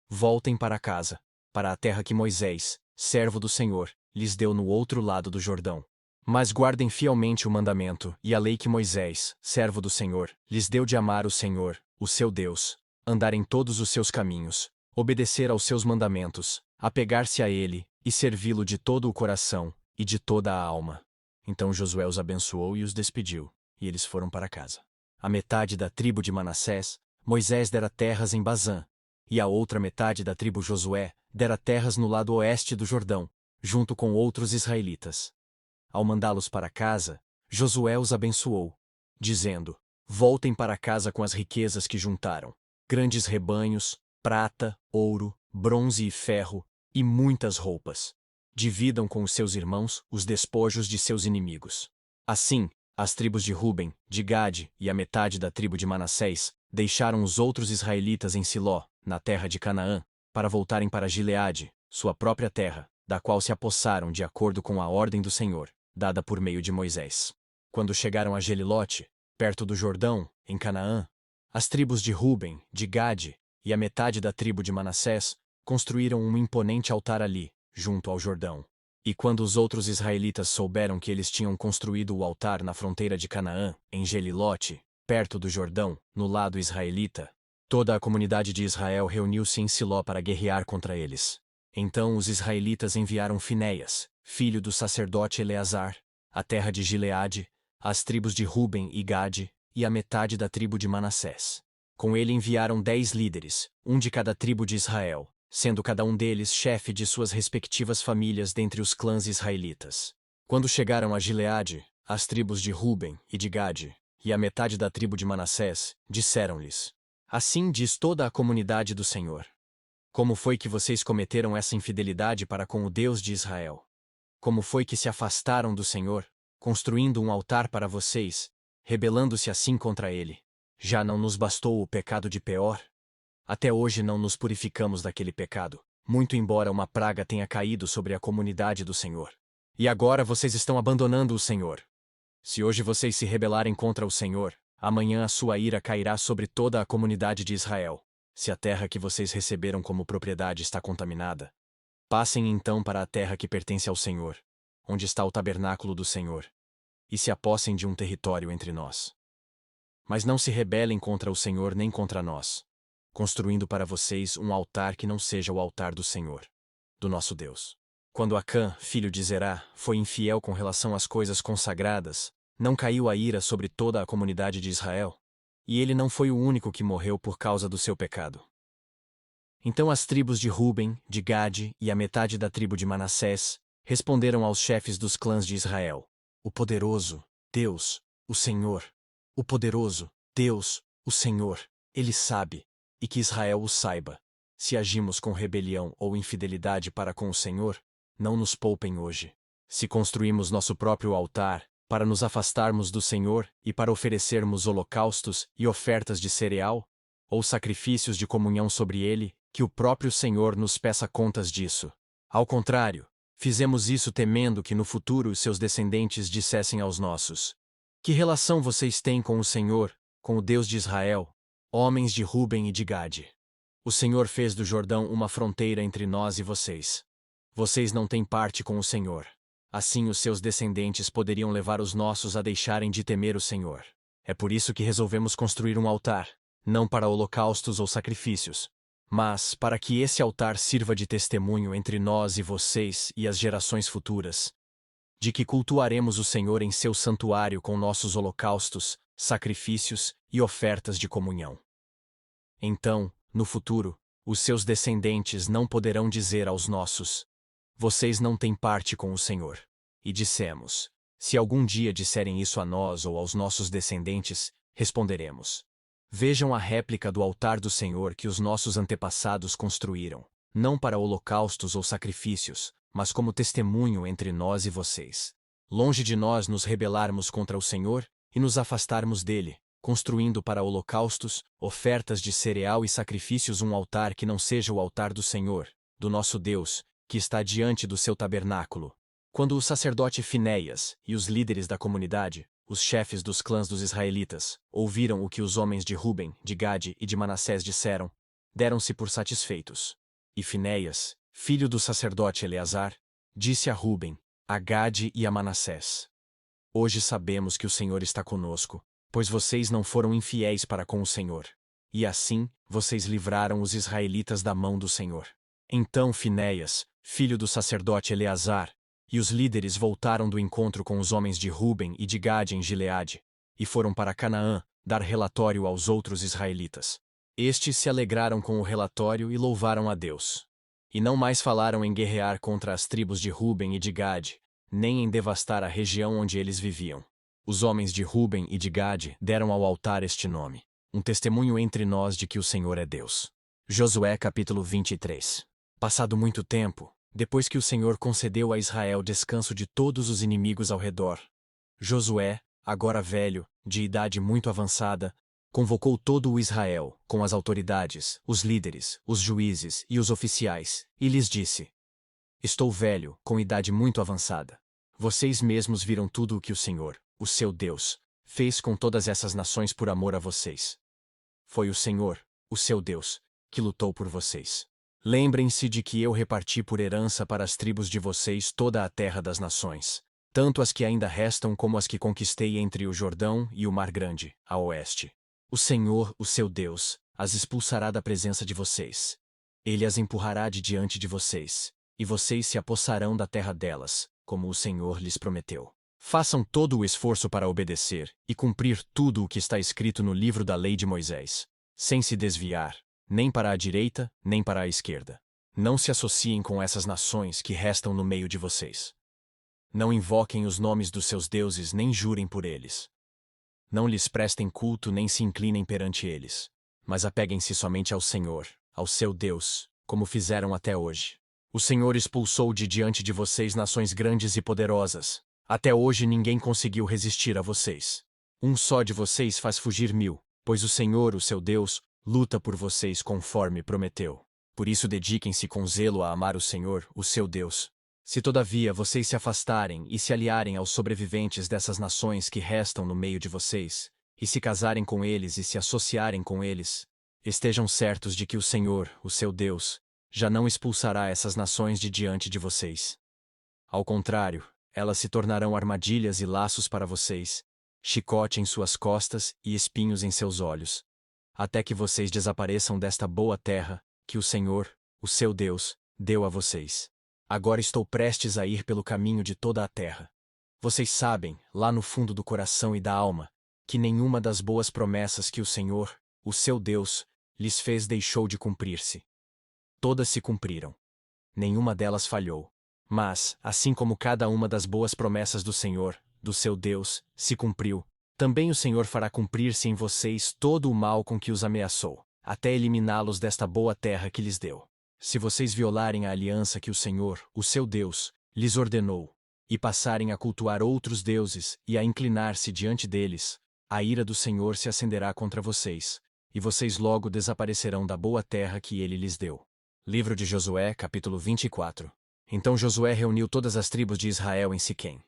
voltem para casa, para a terra que Moisés, servo do Senhor, lhes deu no outro lado do Jordão. Mas guardem fielmente o mandamento e a lei que Moisés, servo do Senhor, lhes deu de amar o Senhor, o seu Deus, andar em todos os seus caminhos, obedecer aos seus mandamentos, apegar-se a ele e servi-lo de todo o coração e de toda a alma. Então Josué os abençoou e os despediu, e eles foram para casa. A metade da tribo de Manassés, Moisés dera terras em Bazã, e a outra metade da tribo Josué dera terras no lado oeste do Jordão, junto com outros israelitas. Ao mandá-los para casa, Josué os abençoou, dizendo: Voltem para casa com as riquezas que juntaram, grandes rebanhos, prata, ouro, bronze e ferro, e muitas roupas. Dividam com os seus irmãos os despojos de seus inimigos. Assim, as tribos de Ruben, de Gade e a metade da tribo de Manassés deixaram os outros israelitas em Siló, na terra de Canaã, para voltarem para Gileade, sua própria terra, da qual se apossaram de acordo com a ordem do Senhor, dada por meio de Moisés. Quando chegaram a Gelilote, perto do Jordão, em Canaã, as tribos de Ruben, de Gade e a metade da tribo de Manassés construíram um imponente altar ali, junto ao Jordão. E quando os outros israelitas souberam que eles tinham construído o altar na fronteira de Canaã, em Gelilote, perto do Jordão, no lado israelita, toda a comunidade de Israel reuniu-se em Siló para guerrear contra eles. Então os israelitas enviaram Finéias, filho do sacerdote Eleazar, à terra de Gileade, às tribos de Ruben e Gade, e a metade da tribo de Manassés. Com ele enviaram 10 líderes, um de cada tribo de Israel, sendo cada um deles chefe de suas respectivas famílias dentre os clãs israelitas. Quando chegaram a Gileade, as tribos de Ruben e de Gade, e a metade da tribo de Manassés, disseram-lhes: Assim diz toda a comunidade do Senhor. Como foi que vocês cometeram essa infidelidade para com o Deus de Israel? Como foi que se afastaram do Senhor, construindo um altar para vocês, rebelando-se assim contra ele? Já não nos bastou o pecado de Peor? Até hoje não nos purificamos daquele pecado, muito embora uma praga tenha caído sobre a comunidade do Senhor. E agora vocês estão abandonando o Senhor. Se hoje vocês se rebelarem contra o Senhor, amanhã a sua ira cairá sobre toda a comunidade de Israel. Se a terra que vocês receberam como propriedade está contaminada, passem então para a terra que pertence ao Senhor, onde está o tabernáculo do Senhor, e se apossem de um território entre nós. Mas não se rebelem contra o Senhor nem contra nós, construindo para vocês um altar que não seja o altar do Senhor, do nosso Deus. Quando Acã, filho de Zerá, foi infiel com relação às coisas consagradas, não caiu a ira sobre toda a comunidade de Israel? E ele não foi o único que morreu por causa do seu pecado. Então as tribos de Ruben, de Gade e a metade da tribo de Manassés responderam aos chefes dos clãs de Israel: O poderoso, Deus, o Senhor. O poderoso, Deus, o Senhor, Ele sabe, e que Israel o saiba. Se agimos com rebelião ou infidelidade para com o Senhor, não nos poupem hoje. Se construímos nosso próprio altar, para nos afastarmos do Senhor e para oferecermos holocaustos e ofertas de cereal, ou sacrifícios de comunhão sobre ele, que o próprio Senhor nos peça contas disso. Ao contrário, fizemos isso temendo que no futuro os seus descendentes dissessem aos nossos: Que relação vocês têm com o Senhor, com o Deus de Israel, homens de Ruben e de Gade? O Senhor fez do Jordão uma fronteira entre nós e vocês. Vocês não têm parte com o Senhor. Assim os seus descendentes poderiam levar os nossos a deixarem de temer o Senhor. É por isso que resolvemos construir um altar, não para holocaustos ou sacrifícios, mas para que esse altar sirva de testemunho entre nós e vocês e as gerações futuras, de que cultuaremos o Senhor em seu santuário com nossos holocaustos, sacrifícios e ofertas de comunhão. Então, no futuro, os seus descendentes não poderão dizer aos nossos: Vocês não têm parte com o Senhor. E dissemos: Se algum dia disserem isso a nós ou aos nossos descendentes, responderemos: Vejam a réplica do altar do Senhor que os nossos antepassados construíram, não para holocaustos ou sacrifícios, mas como testemunho entre nós e vocês. Longe de nós nos rebelarmos contra o Senhor e nos afastarmos dele, construindo para holocaustos, ofertas de cereal e sacrifícios um altar que não seja o altar do Senhor, do nosso Deus, que está diante do seu tabernáculo. Quando o sacerdote Finéias e os líderes da comunidade, os chefes dos clãs dos israelitas, ouviram o que os homens de Ruben, de Gade e de Manassés disseram, deram-se por satisfeitos. E Finéias, filho do sacerdote Eleazar, disse a Ruben, a Gade e a Manassés: Hoje sabemos que o Senhor está conosco, pois vocês não foram infiéis para com o Senhor. E assim, vocês livraram os israelitas da mão do Senhor. Então Finéias, filho do sacerdote Eleazar, e os líderes voltaram do encontro com os homens de Ruben e de Gade em Gileade, e foram para Canaã, dar relatório aos outros israelitas. Estes se alegraram com o relatório e louvaram a Deus. E não mais falaram em guerrear contra as tribos de Ruben e de Gade, nem em devastar a região onde eles viviam. Os homens de Ruben e de Gade deram ao altar este nome, um testemunho entre nós de que o Senhor é Deus. Josué capítulo 23. Passado muito tempo, depois que o Senhor concedeu a Israel descanso de todos os inimigos ao redor, Josué, agora velho, de idade muito avançada, convocou todo o Israel, com as autoridades, os líderes, os juízes e os oficiais, e lhes disse: Estou velho, com idade muito avançada. Vocês mesmos viram tudo o que o Senhor, o seu Deus, fez com todas essas nações por amor a vocês. Foi o Senhor, o seu Deus, que lutou por vocês. Lembrem-se de que eu reparti por herança para as tribos de vocês toda a terra das nações, tanto as que ainda restam como as que conquistei entre o Jordão e o Mar Grande, a oeste. O Senhor, o seu Deus, as expulsará da presença de vocês. Ele as empurrará de diante de vocês, e vocês se apossarão da terra delas, como o Senhor lhes prometeu. Façam todo o esforço para obedecer e cumprir tudo o que está escrito no livro da lei de Moisés, sem se desviar, nem para a direita, nem para a esquerda. Não se associem com essas nações que restam no meio de vocês. Não invoquem os nomes dos seus deuses nem jurem por eles. Não lhes prestem culto nem se inclinem perante eles, mas apeguem-se somente ao Senhor, ao seu Deus, como fizeram até hoje. O Senhor expulsou de diante de vocês nações grandes e poderosas. Até hoje ninguém conseguiu resistir a vocês. Um só de vocês faz fugir 1000, pois o Senhor, o seu Deus, luta por vocês conforme prometeu. Por isso dediquem-se com zelo a amar o Senhor, o seu Deus. Se todavia vocês se afastarem e se aliarem aos sobreviventes dessas nações que restam no meio de vocês, e se casarem com eles e se associarem com eles, estejam certos de que o Senhor, o seu Deus, já não expulsará essas nações de diante de vocês. Ao contrário, elas se tornarão armadilhas e laços para vocês, chicote em suas costas e espinhos em seus olhos, até que vocês desapareçam desta boa terra que o Senhor, o seu Deus, deu a vocês. Agora estou prestes a ir pelo caminho de toda a terra. Vocês sabem, lá no fundo do coração e da alma, que nenhuma das boas promessas que o Senhor, o seu Deus, lhes fez deixou de cumprir-se. Todas se cumpriram. Nenhuma delas falhou. Mas, assim como cada uma das boas promessas do Senhor, do seu Deus, se cumpriu, também o Senhor fará cumprir-se em vocês todo o mal com que os ameaçou, até eliminá-los desta boa terra que lhes deu. Se vocês violarem a aliança que o Senhor, o seu Deus, lhes ordenou, e passarem a cultuar outros deuses e a inclinar-se diante deles, a ira do Senhor se acenderá contra vocês, e vocês logo desaparecerão da boa terra que ele lhes deu. Livro de Josué, capítulo 24. Então Josué reuniu todas as tribos de Israel em Siquém.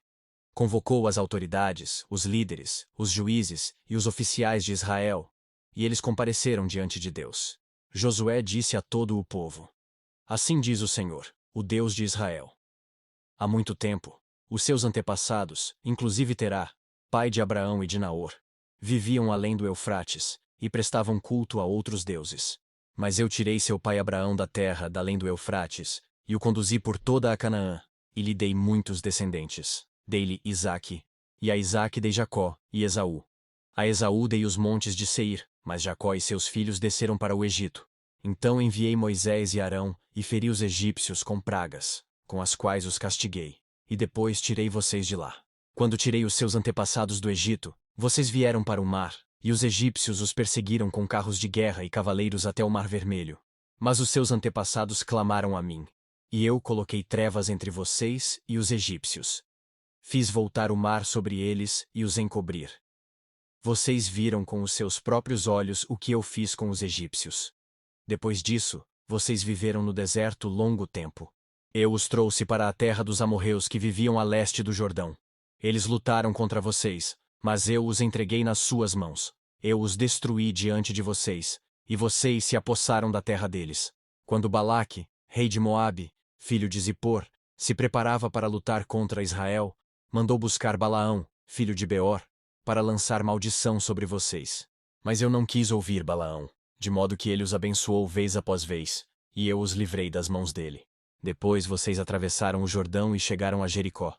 Convocou as autoridades, os líderes, os juízes e os oficiais de Israel, e eles compareceram diante de Deus. Josué disse a todo o povo: Assim diz o Senhor, o Deus de Israel. Há muito tempo, os seus antepassados, inclusive Terá, pai de Abraão e de Naor, viviam além do Eufrates e prestavam culto a outros deuses. Mas eu tirei seu pai Abraão da terra da além do Eufrates e o conduzi por toda a Canaã, e lhe dei muitos descendentes. Dei-lhe Isaque, e a Isaque dei Jacó e Esaú. A Esaú dei os montes de Seir, mas Jacó e seus filhos desceram para o Egito. Então enviei Moisés e Arão, e feri os egípcios com pragas, com as quais os castiguei, e depois tirei vocês de lá. Quando tirei os seus antepassados do Egito, vocês vieram para o mar, e os egípcios os perseguiram com carros de guerra e cavaleiros até o Mar Vermelho. Mas os seus antepassados clamaram a mim, e eu coloquei trevas entre vocês e os egípcios. Fiz voltar o mar sobre eles e os encobrir. Vocês viram com os seus próprios olhos o que eu fiz com os egípcios. Depois disso, vocês viveram no deserto longo tempo. Eu os trouxe para a terra dos amorreus que viviam a leste do Jordão. Eles lutaram contra vocês, mas eu os entreguei nas suas mãos. Eu os destruí diante de vocês, e vocês se apossaram da terra deles. Quando Balaque, rei de Moabe, filho de Zippor, se preparava para lutar contra Israel, mandou buscar Balaão, filho de Beor, para lançar maldição sobre vocês. Mas eu não quis ouvir Balaão, de modo que ele os abençoou vez após vez, e eu os livrei das mãos dele. Depois vocês atravessaram o Jordão e chegaram a Jericó.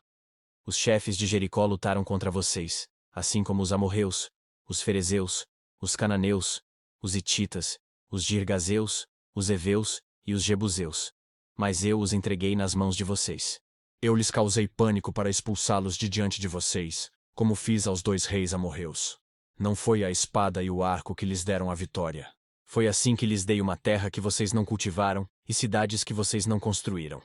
Os chefes de Jericó lutaram contra vocês, assim como os amorreus, os ferezeus, os cananeus, os hititas, os girgazeus, os heveus e os jebuseus. mas eu os entreguei nas mãos de vocês. Eu lhes causei pânico para expulsá-los de diante de vocês, como fiz aos 2 reis amorreus. Não foi a espada e o arco que lhes deram a vitória. Foi assim que lhes dei uma terra que vocês não cultivaram e cidades que vocês não construíram.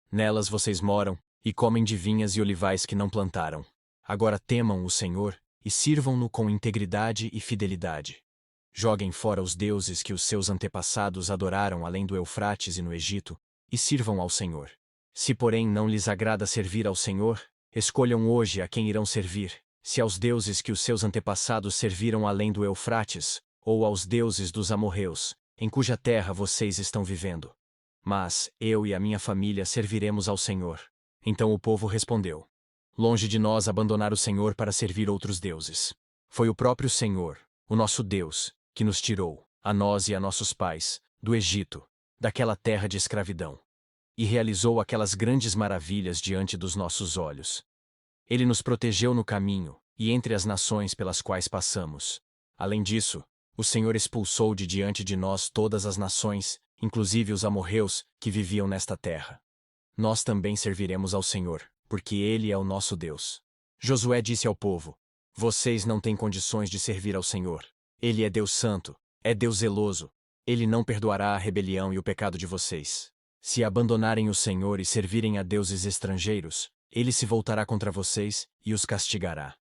Nelas vocês moram e comem de vinhas e olivais que não plantaram. Agora temam o Senhor e sirvam-no com integridade e fidelidade. Joguem fora os deuses que os seus antepassados adoraram além do Eufrates e no Egito, e sirvam ao Senhor. Se, porém, não lhes agrada servir ao Senhor, escolham hoje a quem irão servir, se aos deuses que os seus antepassados serviram além do Eufrates, ou aos deuses dos amorreus, em cuja terra vocês estão vivendo. Mas eu e a minha família serviremos ao Senhor. Então o povo respondeu: longe de nós abandonar o Senhor para servir outros deuses. Foi o próprio Senhor, o nosso Deus, que nos tirou, a nós e a nossos pais, do Egito, daquela terra de escravidão, e realizou aquelas grandes maravilhas diante dos nossos olhos. Ele nos protegeu no caminho e entre as nações pelas quais passamos. Além disso, o Senhor expulsou de diante de nós todas as nações, inclusive os amorreus, que viviam nesta terra. Nós também serviremos ao Senhor, porque Ele é o nosso Deus. Josué disse ao povo: vocês não têm condições de servir ao Senhor. Ele é Deus santo, é Deus zeloso. Ele não perdoará a rebelião e o pecado de vocês. Se abandonarem o Senhor e servirem a deuses estrangeiros, Ele se voltará contra vocês e os castigará.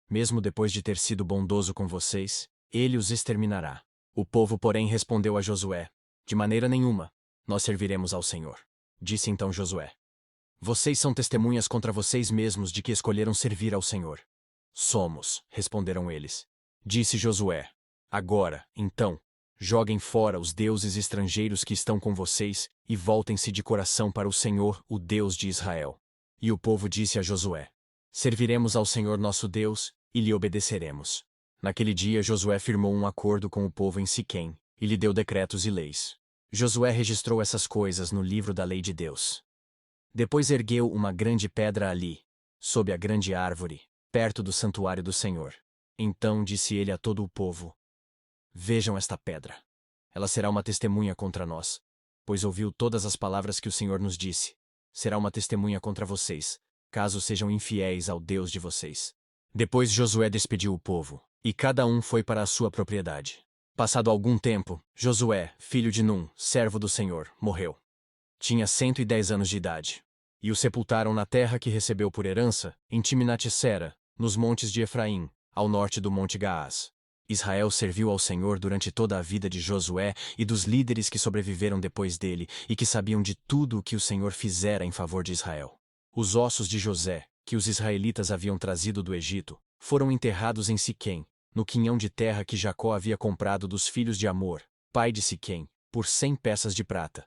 Mesmo depois de ter sido bondoso com vocês, Ele os exterminará. O povo, porém, respondeu a Josué: de maneira nenhuma, nós serviremos ao Senhor. Disse então Josué: vocês são testemunhas contra vocês mesmos de que escolheram servir ao Senhor. Somos, responderam eles. Disse Josué: agora, então, joguem fora os deuses estrangeiros que estão com vocês e voltem-se de coração para o Senhor, o Deus de Israel. E o povo disse a Josué: serviremos ao Senhor nosso Deus e lhe obedeceremos. Naquele dia Josué firmou um acordo com o povo em Siquém e lhe deu decretos e leis. Josué registrou essas coisas no livro da lei de Deus. Depois ergueu uma grande pedra ali, sob a grande árvore, perto do santuário do Senhor. Então disse ele a todo o povo: vejam esta pedra. Ela será uma testemunha contra nós, pois ouviu todas as palavras que o Senhor nos disse. Será uma testemunha contra vocês, caso sejam infiéis ao Deus de vocês. Depois Josué despediu o povo, e cada um foi para a sua propriedade. Passado algum tempo, Josué, filho de Num, servo do Senhor, morreu. Tinha 110 anos de idade. E o sepultaram na terra que recebeu por herança, em Timnat-Sera, nos montes de Efraim, ao norte do monte Gaás. Israel serviu ao Senhor durante toda a vida de Josué e dos líderes que sobreviveram depois dele e que sabiam de tudo o que o Senhor fizera em favor de Israel. Os ossos de José, que os israelitas haviam trazido do Egito, foram enterrados em Siquém, no quinhão de terra que Jacó havia comprado dos filhos de Amor, pai de Siquém, por 100 peças de prata.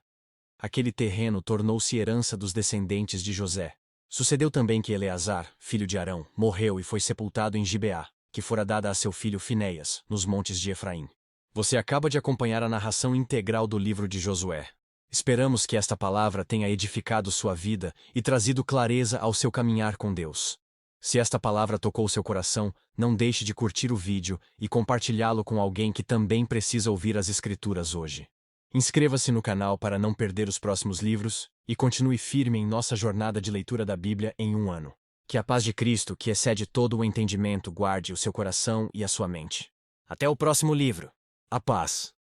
Aquele terreno tornou-se herança dos descendentes de José. Sucedeu também que Eleazar, filho de Arão, morreu e foi sepultado em Gibeá, que fora dada a seu filho Finéias, nos montes de Efraim. Você acaba de acompanhar a narração integral do livro de Josué. Esperamos que esta palavra tenha edificado sua vida e trazido clareza ao seu caminhar com Deus. Se esta palavra tocou seu coração, não deixe de curtir o vídeo e compartilhá-lo com alguém que também precisa ouvir as Escrituras hoje. Inscreva-se no canal para não perder os próximos livros e continue firme em nossa jornada de leitura da Bíblia em um ano. Que a paz de Cristo, que excede todo o entendimento, guarde o seu coração e a sua mente. Até o próximo livro. A paz.